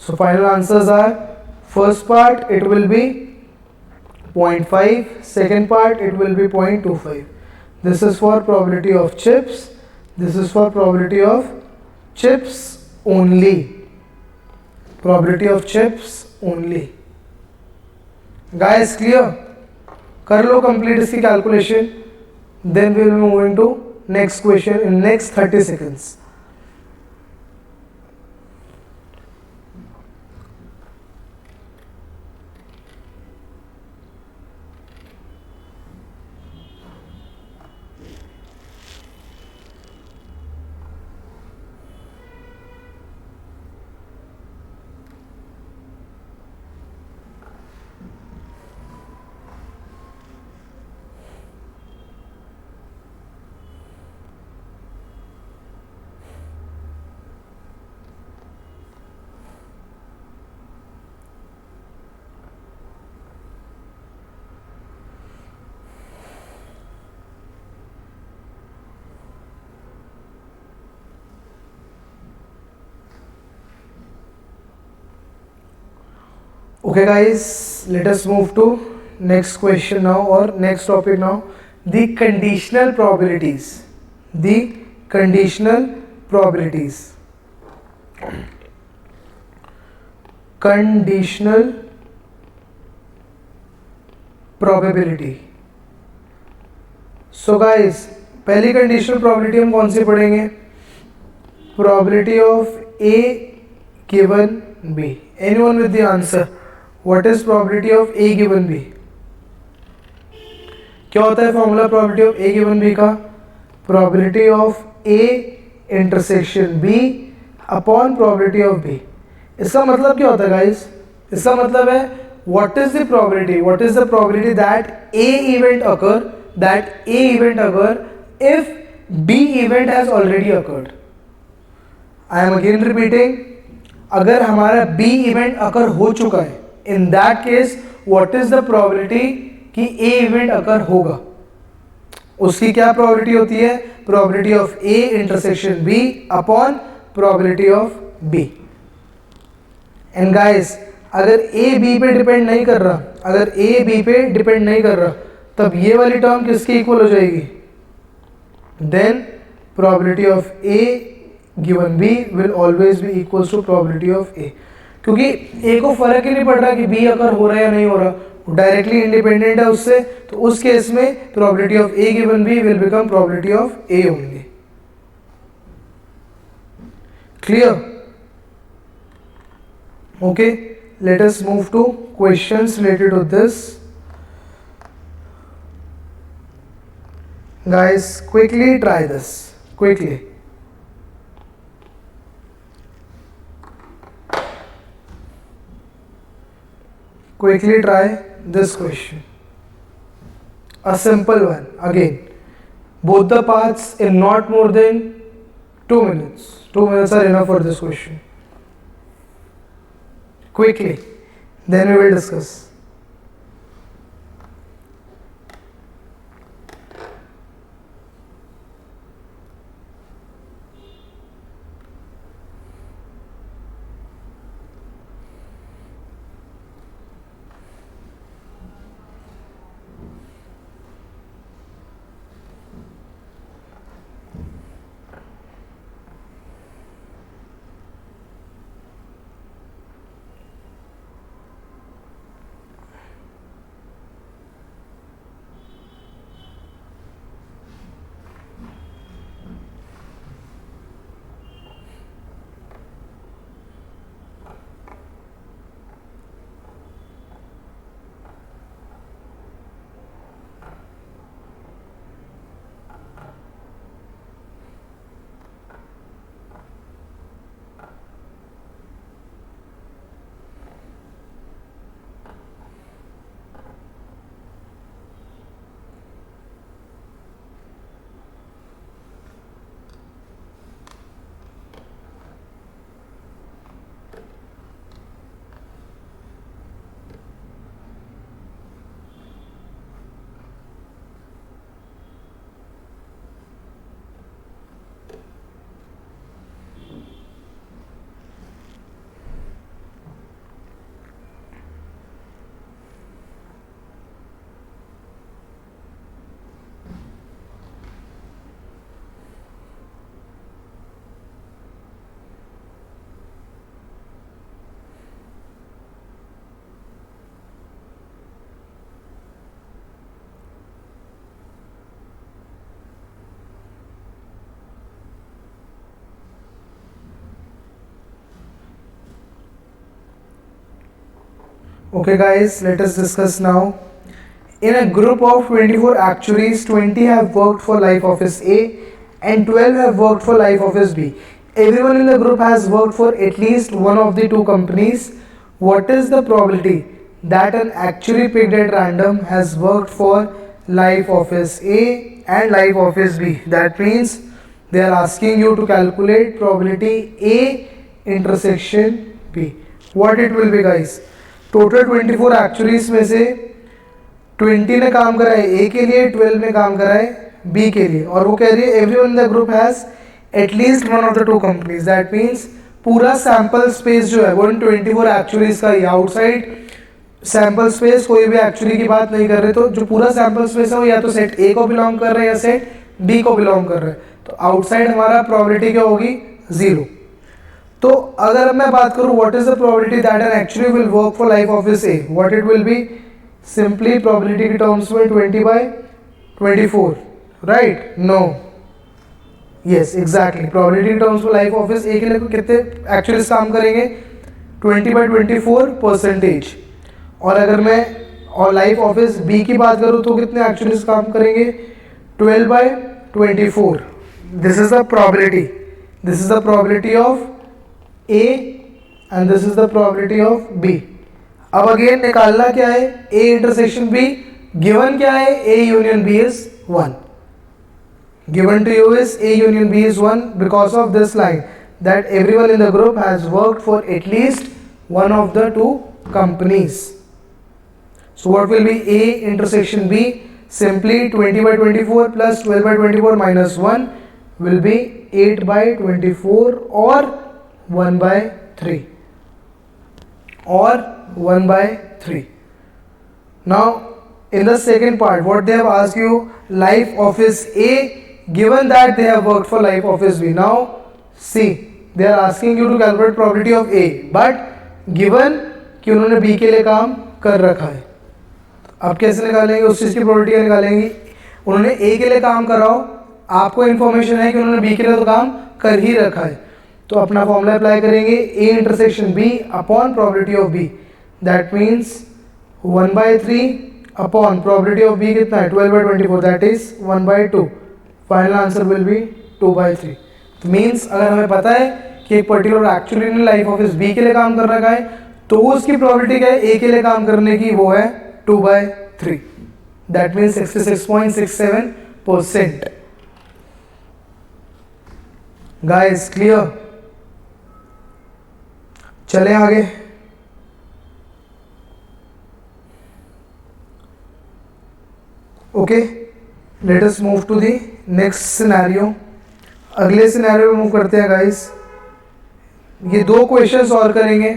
Speaker 1: So final answers are, first part it will be 0.5, second part it will be 0.25. This is for probability of chips, this is for probability of chips only, probability of chips only. Guys clear? कर लो complete इसकी calculation, then we will be moving to next question in next 30 seconds. Okay guys, let us move to next question now, or next topic now, the conditional probabilities. The conditional probabilities. Conditional probability. So guys पहली conditional probability हम कौन सी पढ़ेंगे? Probability of A given B. Anyone with the answer? What is probability of A given B? क्या होता है formula probability of A given B का? Probability of A intersection B upon probability of B. इसका मतलब क्या होता है guys? इसका मतलब है what is the probability that A event occur if B event has already occurred. I am again repeating, अगर हमारा बी इवेंट अकर हो चुका है, in that case what is the probability कि ए इवेंट अकर होगा? उसकी क्या प्रोबेबिलिटी होती है? Probability of A intersection B upon probability of B. And guys अगर ए बी पे डिपेंड नहीं कर रहा, तब ये वाली टर्म किसके इक्वल हो जाएगी? Then probability of A given B will always be equals to probability of A. क्योंकि ए को फर्क ही नहीं पड़ रहा कि बी अगर हो रहा है या नहीं हो रहा, डायरेक्टली इंडिपेंडेंट है उससे, तो उस केस में probability of A given B will become probability of A only. Clear? Okay, let us move to questions related to this. Guys, quickly try this. Quickly. Quickly try this question. A simple one. Again, both the parts in not more than 2 minutes. 2 minutes are enough for this question. Quickly, then we will discuss. Okay guys, let us discuss now. In a group of 24 actuaries, 20 have worked for life office A and 12 have worked for life office B. Everyone in the group has worked for at least one of the two companies. What is the probability that an actuary picked at random has worked for life office A and life office B? That means they are asking you to calculate probability A intersection B. What it will be guys? Total 24 एक्चुअलीज में से 20 ने काम करा है ए के लिए, 12 ने काम करा है बी के लिए, और वो कह रही है everyone in the group has at least one of the two companies. That means पूरा सैंपल स्पेस जो है वो इन 24 एक्चुअलीज का ही. आउटसाइड सैंपल स्पेस कोई भी एक्चुअली की बात नहीं कर रहे, तो जो पूरा सैंपल स्पेस है वो या तो सेट ए को बिलोंग कर रहा है या सेट बी को बिलोंग कर रहा है. तो आउटसाइड हमारा प्रोबेबिलिटी क्या होगी? 0. तो अगर मैं बात करूं what is the probability that an actually will work for life office A, what it will be? Simply probability के टर्म्स में 20/24 right? No, yes exactly, probability in terms of life office A के लिए कितने एक्चुअलिस्ट काम करेंगे? 20/24%। और अगर मैं और लाइफ ऑफिस बी की बात करूँ तो कितने एक्चुअलिस्ट काम करेंगे? 12/24। This is the probability, this is the probability of A and this is the probability of B. अब अगेन निकालना क्या है? A intersection B. गिवन क्या है? A union B is 1। given to you is A union B is 1 because of this line that everyone in the group has worked for at least one of the two companies. So what will be A intersection B? Simply 20/24 plus 12/24 minus 1 will be 8/24 or 1/3 or 1/3. Now in the second part what they have asked you, life office A, given that they have worked for life office B. Now see, they are asking you to calculate probability of A, but given कि उन्होंने B के लिए काम कर रखा है, अब कैसे निकालेंगे उस चीज़ की प्रोबेबिलिटी? निकालेंगे उन्होंने A के लिए काम करा हो, आपको इन्फॉर्मेशन है कि उन्होंने B के लिए तो काम कर ही रखा है, तो अपना फॉर्मूला अप्लाई करेंगे A intersection B upon probability of B। That means 1/3 upon probability of B कितना है? 12/24, that is 1/2। Final answer will B 2/3। तो मीन्स अगर हमें पता है कि एक पर्टिकुलर एक्चुअली ने लाइफ ऑफिस बी के लिए काम कर रखा है, तो उसकी प्रोबेबिलिटी क्या है ए के लिए काम करने की? वो है 2/3। That means 66.67%। Guys clear? चले आगे। Okay, let us move to the next scenario. अगले सिनेरियो में मूव करते हैं गाइस। ये दो क्वेश्चन सॉल्व करेंगे,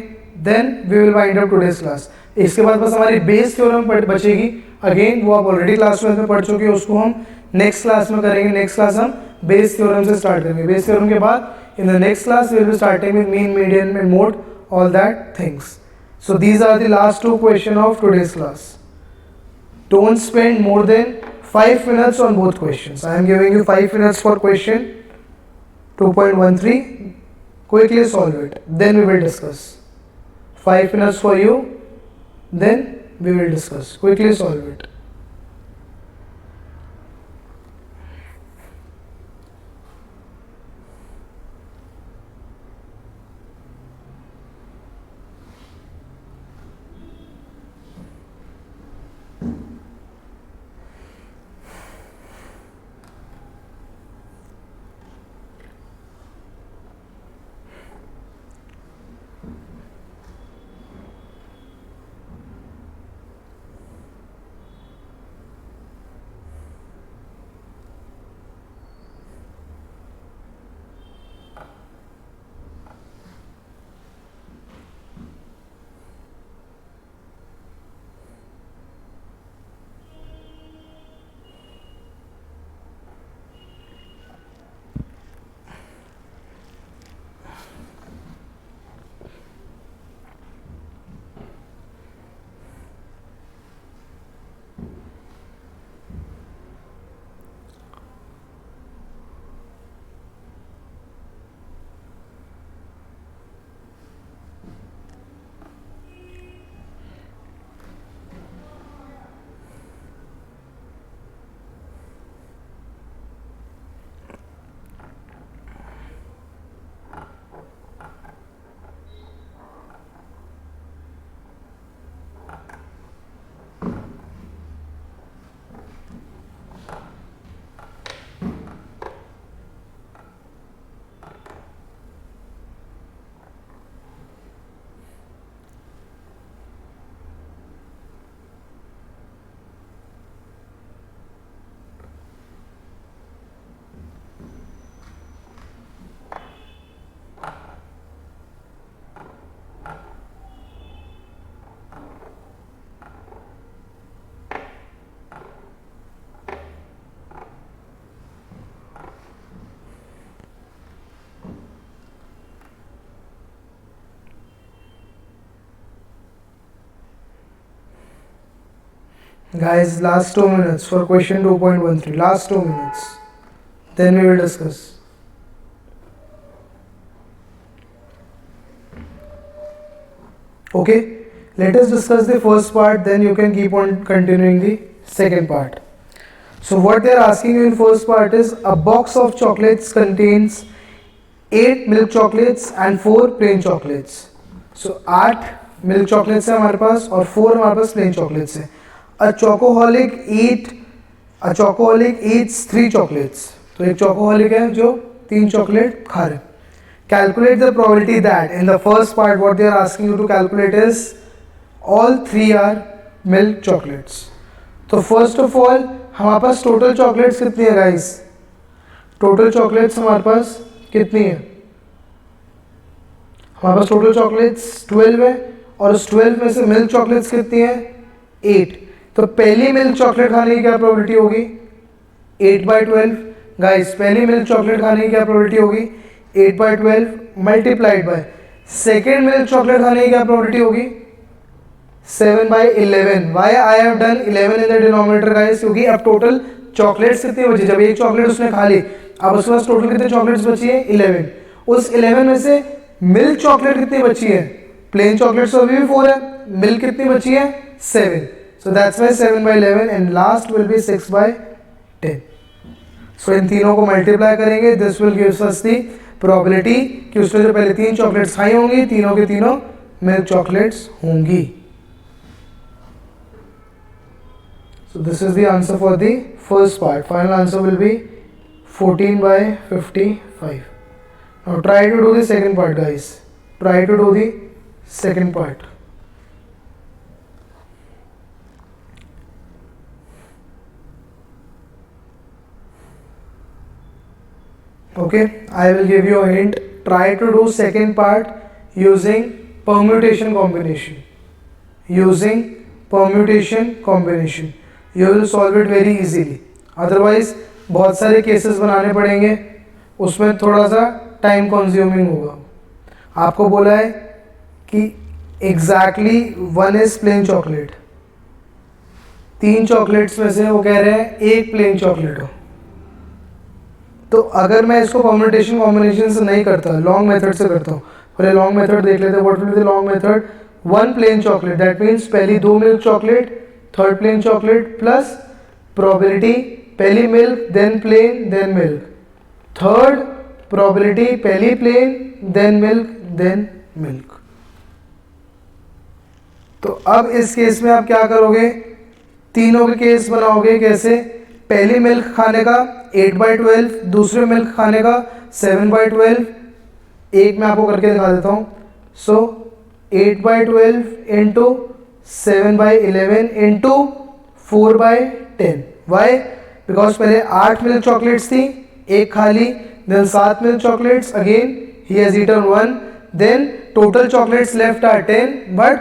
Speaker 1: then we will wind up today's class. इसके बाद बस हमारी बेस थ्योरम बचेगी। अगेन वो आप ऑलरेडी क्लास 12 में पढ़ चुके हैं, उसको हम नेक्स्ट क्लास में करेंगे। नेक्स्ट क्लास हम बेस थ्योरम से स्टार्ट करेंगे। बेस थ्योरम के बाद in the next class we will be starting with mean, median and mode, all that things. So these are the last two question of today's class. Don't spend more than 5 minutes on both questions. I am giving you 5 minutes for question 2.13. Quickly solve it. Then we will discuss. 5 minutes for you. Then we will discuss. Quickly solve it. Guys, last 2 minutes for question 2.13. Last 2 minutes. Then we will discuss. Okay, let us discuss the first part, then you can keep on continuing the second part. So what they are asking you in first part is a box of chocolates contains 8 milk chocolates and 4 plain chocolates. So 8 milk chocolates है हमारे पास और 4 हमारे पास plain chocolates है. A chocoholic eats 3 chocolates. तो एक chocoholic है जो 3 chocolate खा रहे. Calculate the probability that in the first part what they are asking you to calculate is all 3 are milk chocolates. तो first of all हमारे पास total chocolates कितनी है guys? Total chocolates हमारे पास कितनी है? हमारे पास total chocolates 12 है और उस 12 में से milk chocolates कितनी है? 8. तो पहली मिल्क चॉकलेट खाने की क्या प्रोबेबिलिटी होगी? 8/12. गाइस पहली मिल्क चॉकलेट खाने की क्या प्रोबेबिलिटी होगी? 8/12 multiplied by second milk chocolate खाने की क्या प्रोबेबिलिटी होगी? 7/11. Why I have done 11 in the denominator guys? क्योंकि अब टोटल चॉकलेट्स कितनी बची? जब एक चॉकलेट उसने खा ली, अब उसके पास टोटल कितने चॉकलेट्स बची है? 11. उस 11 में से मिल्क चॉकलेट कितनी बची है? प्लेन चॉकलेट्स तो अभी भी 4 है, मिल्क कितनी बची है? 7. So that's why 7/11 and last will be 6/10. So इन तीनों को मल्टीप्लाई करेंगे, this will give us the probability कि उसने जो पहले 3 चॉकलेट्स खाई होंगी तीनों के तीनों मिल्क चॉकलेट्स होंगी. So this is the answer for the first part. Final answer will be 14/55. Now try to do the second part guys. Try to do the second part. Okay, I will give you a hint. Try to do second part using permutation combination. Using permutation combination, you will solve it very easily. Otherwise, बहुत सारे cases बनाने पड़ेंगे, उसमें थोड़ा सा time consuming होगा. आपको बोला है कि exactly 1 is plain chocolate. 3 chocolates में से वो कह रहे हैं एक plain chocolate हो. तो अगर मैं इसको परम्यूटेशन कॉम्बिनेशन से नहीं करता, लॉन्ग मेथड से करता हूँ. पहले लॉन्ग मेथड देख लेते हैं. What will be the long method? 1 plain chocolate, that means पहली 2 milk chocolate, third plain chocolate plus probability पहली milk then plain then milk, third probability पहली plain then milk then milk. तो अब इस case में आप क्या करोगे? तीनों के केस बनाओगे. कैसे? पहली मिल्क खाने का 8/12, दूसरे मिल्क खाने का 7/12. एक मैं आपको करके दिखा देता हूँ. So 8/12 into 7/11 into 4/10. Why? Because पहले 8 मिल्क चॉकलेट्स थी, एक खा ली, then 7 milk chocolates, again he has eaten 1, then total chocolates left are 10 but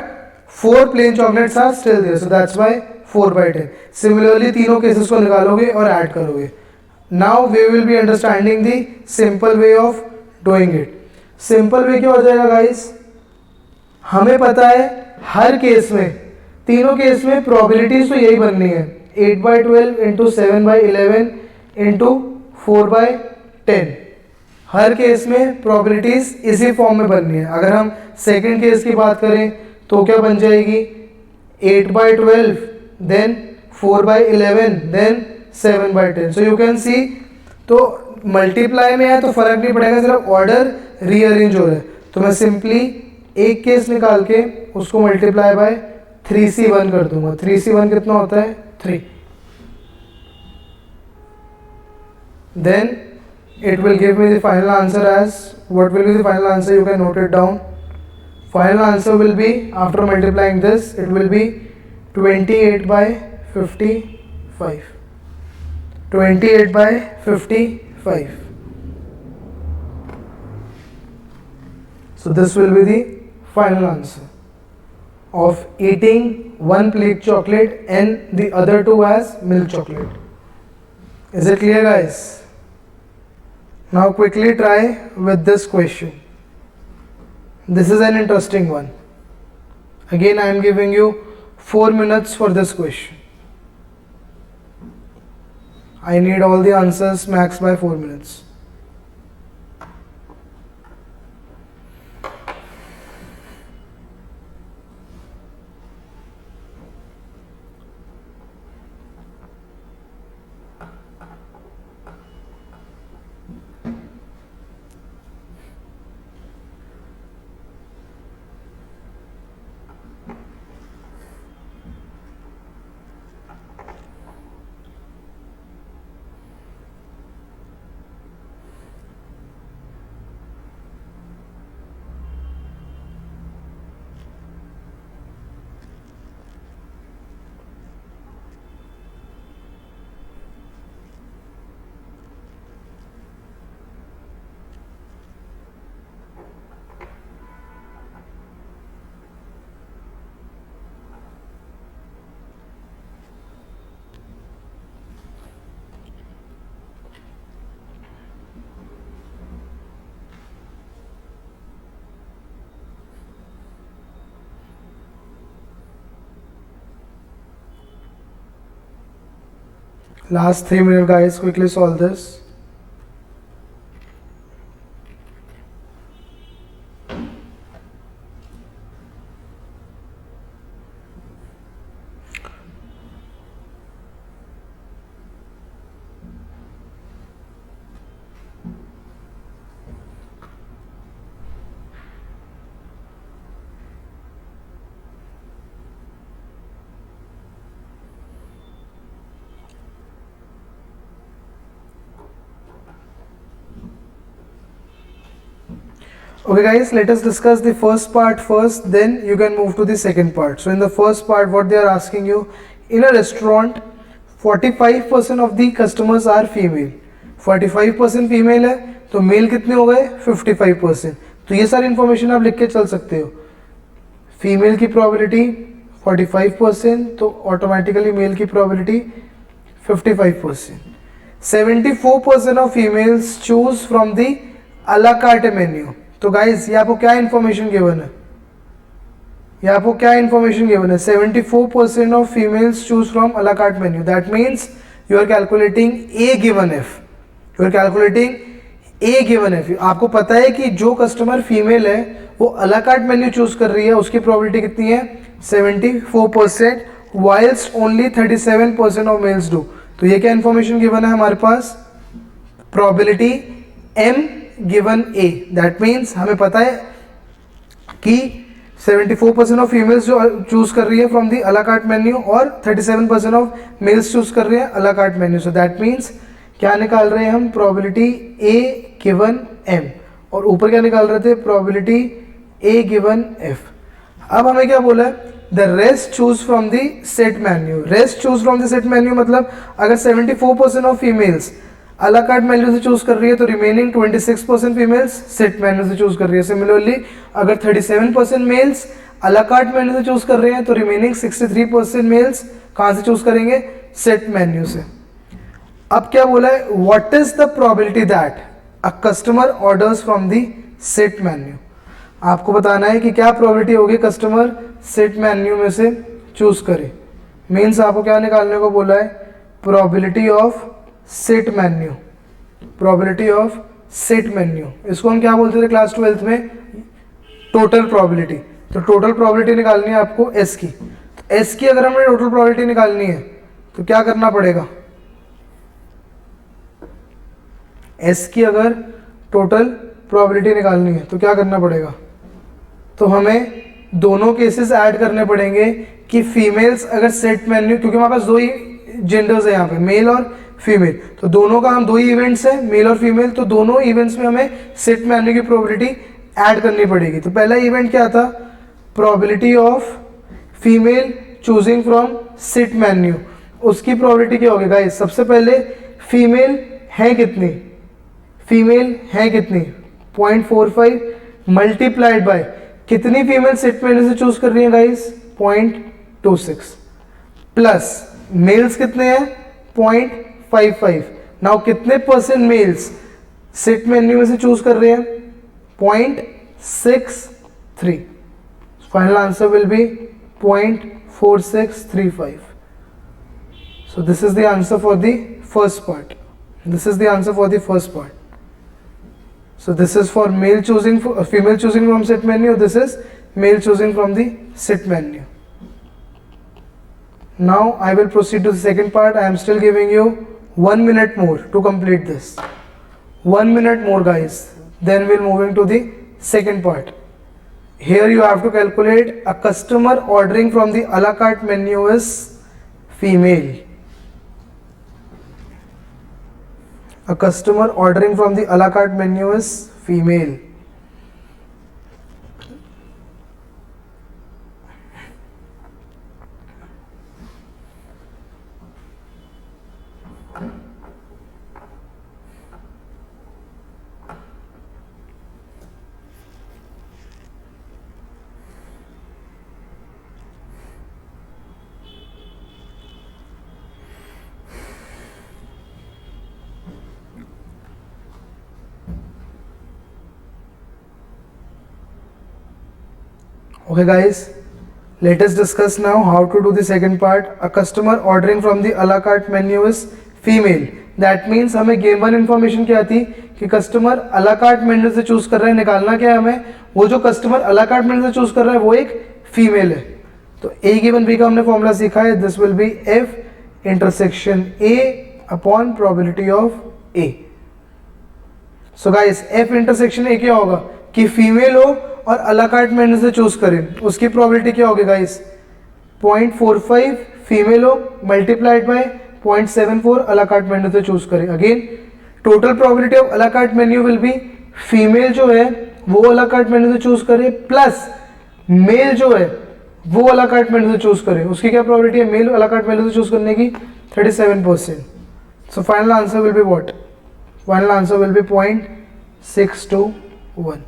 Speaker 1: 4 plain chocolates are still there. So that's why 4/10. Similarly तीनों केसेस को निकालोगे और ऐड करोगे. Now we will be understanding the simple way of doing it. Simple way क्या हो जाएगा guys? हमें पता है हर केस में, तीनों केस में प्रोबेबिलिटीज तो यही बननी है. 8/12 इंटू 7/11 इंटू 4/10. हर केस में प्रोबेबिलिटीज इसी फॉर्म में बननी है. अगर हम सेकेंड केस की बात करें तो क्या बन जाएगी? 8/12 then 4/11 then 7/10. so you can see तो मल्टीप्लाई में है तो फर्क नहीं पड़ेगा, सिर्फ ऑर्डर रीअरेंज हो रहा है. तो मैं सिंपली एक केस निकाल के उसको मल्टीप्लाई बाय 3C1 कर दूंगा. 3C1 कितना होता है? 3. then it will give me the final answer as, what will be the final answer? You can note it down. Final answer will be, after multiplying this, it will be 28/55. 28/55. So this will be the final answer of eating 1 plate chocolate and the other 2 as milk chocolate. Is it clear guys? Now quickly try with this question. This is an interesting one. Again I am giving you 4 minutes for this question. I need all the answers max by 4 minutes. Last 3 minutes, guys. Quickly solve this. Okay guys, let us discuss the first part first, then you can move to the second part. So in the first part, what they are asking you, in a restaurant 45% of the customers are female. 45% female है तो mail कितने हो गए 55%. तो ये सारी information आप लिख के चल सकते हो. फीमेल की प्रोबेबिलिटी 45%, तो ऑटोमेटिकली मेल की probability 55%. 74% of females choose from the à la carte menu. तो गाइज ये आपको क्या इंफॉर्मेशन गिवन है, ये आपको क्या इंफॉर्मेशन गिवन है, 74% of females choose from à la carte menu. That means you are calculating A given F, you are calculating A given F. आपको पता है कि जो कस्टमर फीमेल है वो à la carte मेन्यू चूज कर रही है, उसकी प्रोबेबिलिटी कितनी है 74%, whiles only 37% of males do. तो ये क्या इंफॉर्मेशन गिवन है हमारे पास, probability M given A. That means हमें पता है कि 74% ऑफ फीमेल्स जो चूज कर रही है from the à la carte menu और 37% ऑफ मेल्स चूज कर रहे हैं à la carte menu. So that means क्या निकाल रहे हैं हम, प्रोबेबिलिटी ए गिवन एम, और ऊपर क्या निकाल रहे थे, प्रोबेबिलिटी ए गिवन एफ. अब हमें क्या बोला है, the rest choose from the set menu. Rest choose from the set menu मतलब अगर 74% of females à la carte menu से चूज कर रही है तो रिमेनिंग 26% फीमेल्स सेट मेन्यू से चूज कर रही है. सिमिलरली अगर 37% मेल्स à la carte मेन्यू से चूज कर रहे हैं तो रिमेनिंग 63% मेल्स कहां से चूज करेंगे, सेट मेन्यू से. अब क्या बोला है, what is the probability that a customer orders from the set menu. आपको बताना है कि क्या प्रोबेबिलिटी होगी कस्टमर सेट मेन्यू में से चूज करे. मीन्स आपको क्या निकालने को बोला है, probability of set menu, probability of set menu. इसको हम क्या बोलते थे क्लास 12th में, टोटल प्रोबेबिलिटी. तो टोटल प्रोबेबिलिटी निकालनी है आपको एस की. तो एस की अगर हमें टोटल प्रोबेबिलिटी निकालनी है तो क्या करना पड़ेगा, एस की अगर टोटल प्रोबेबिलिटी निकालनी है तो क्या करना पड़ेगा, तो हमें दोनों केसेस ऐड करने पड़ेंगे कि फीमेल्स अगर सेट मेन्यू, क्योंकि हमारे पास दो ही जेंडर्स है यहाँ पे, मेल और फीमेल, तो दोनों का हम दो ही इवेंट्स हैं मेल और फीमेल, तो दोनों इवेंट्स में हमें सेट मेन्यू की प्रोबेबिलिटी ऐड करनी पड़ेगी. तो पहला इवेंट क्या था, probability of female choosing from set menu. उसकी प्रोबेबिलिटी क्या होगी गाइस, सबसे पहले फीमेल है कितनी, फीमेल है कितनी 0.45 मल्टीप्लाइड बाय कितनी फीमेल सेट मेन्यू से चूज कर रही है गाइस 0.26 प्लस मेल्स कितने हैं 0.55. नाउ कितने परसेंट मेल्स सेट मेन्यू में से चूज कर रहे हैं 0.63. Final answer will B 0.4635. So this is the answer for the first part. This is the answer for the first part. So this is for male choosing, female choosing from sit menu. This is male choosing from the sit menu. Now I will proceed to the second part. I am still giving you 1 minute more to complete this. 1 minute more, guys. Then we'll moving to the second part. Here you have to calculate a customer ordering from the a la carte menu is female. A customer ordering from the a la carte menu is female. Okay guys, let us discuss now how to do the second part. A customer ordering from the a la carte menu is female. That means हमें game one information क्या थी कि customer a la carte menu से choose कर रहा है. निकालना क्या है हमें, वो जो customer a la carte menu से चूज कर रहा है वो एक फीमेल है. तो a गिवन b का हमने फॉर्मूला सीखा है. This will be f intersection a upon probability of a. So guys f intersection a क्या होगा कि फीमेल हो और a la carte मेन्यू से चूज करें. उसकी प्रोबेबिलिटी क्या होगी गाइस, 0.45 फीमेल हो multiplied by 0.74 a la carte menu से चूज करें. Again total probability of a la carte menu will be female जो है वो a la carte मेन्यू से चूज करे प्लस मेल जो है वो a la carte मेन्यू से चूज करे. उसकी क्या प्रोबेबिलिटी है male a la carte menu से चूज करने की, 37%. So final answer will be what, final answer will B 0.621.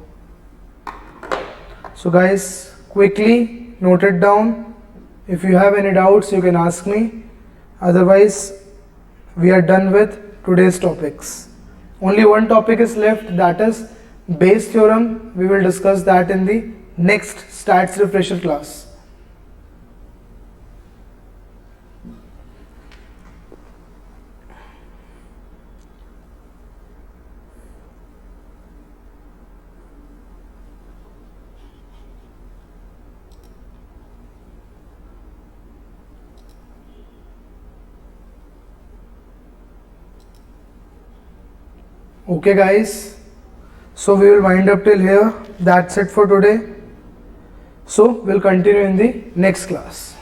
Speaker 1: So guys, quickly note it down. If you have any doubts, you can ask me. Otherwise, we are done with today's topics. Only one topic is left, that is Bayes theorem. We will discuss that in the next stats refresher class. Okay guys, so we will wind up till here. That's it for today. So we'll continue in the next class.